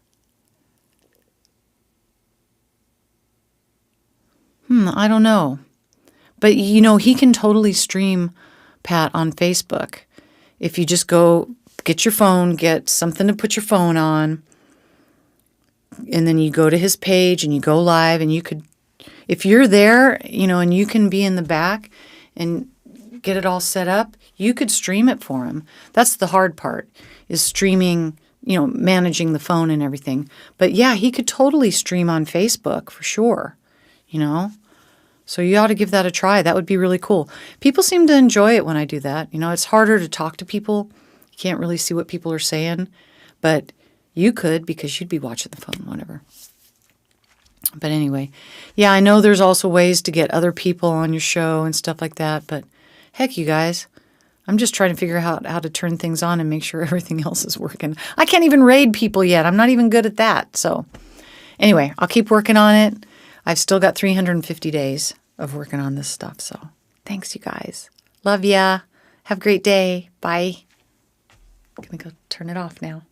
I don't know. But, you know, he can totally stream Pat on Facebook. If you just go get your phone, get something to put your phone on, and then you go to his page and you go live, and you could, if you're there, you know, and you can be in the back and get it all set up, you could stream it for him. That's the hard part, is streaming, you know, managing the phone and everything. But yeah, he could totally stream on Facebook for sure, you know. So you ought to give that a try. That would be really cool. People seem to enjoy it when I do that. You know, it's harder to talk to people. You can't really see what people are saying. But you could, because you'd be watching the phone, whatever. But anyway, yeah, I know there's also ways to get other people on your show and stuff like that. But heck, you guys, I'm just trying to figure out how to turn things on and make sure everything else is working. I can't even raid people yet. I'm not even good at that. So anyway, I'll keep working on it. I've still got 350 days of working on this stuff. So thanks, you guys. Love ya. Have a great day. Bye. I'm going to go turn it off now.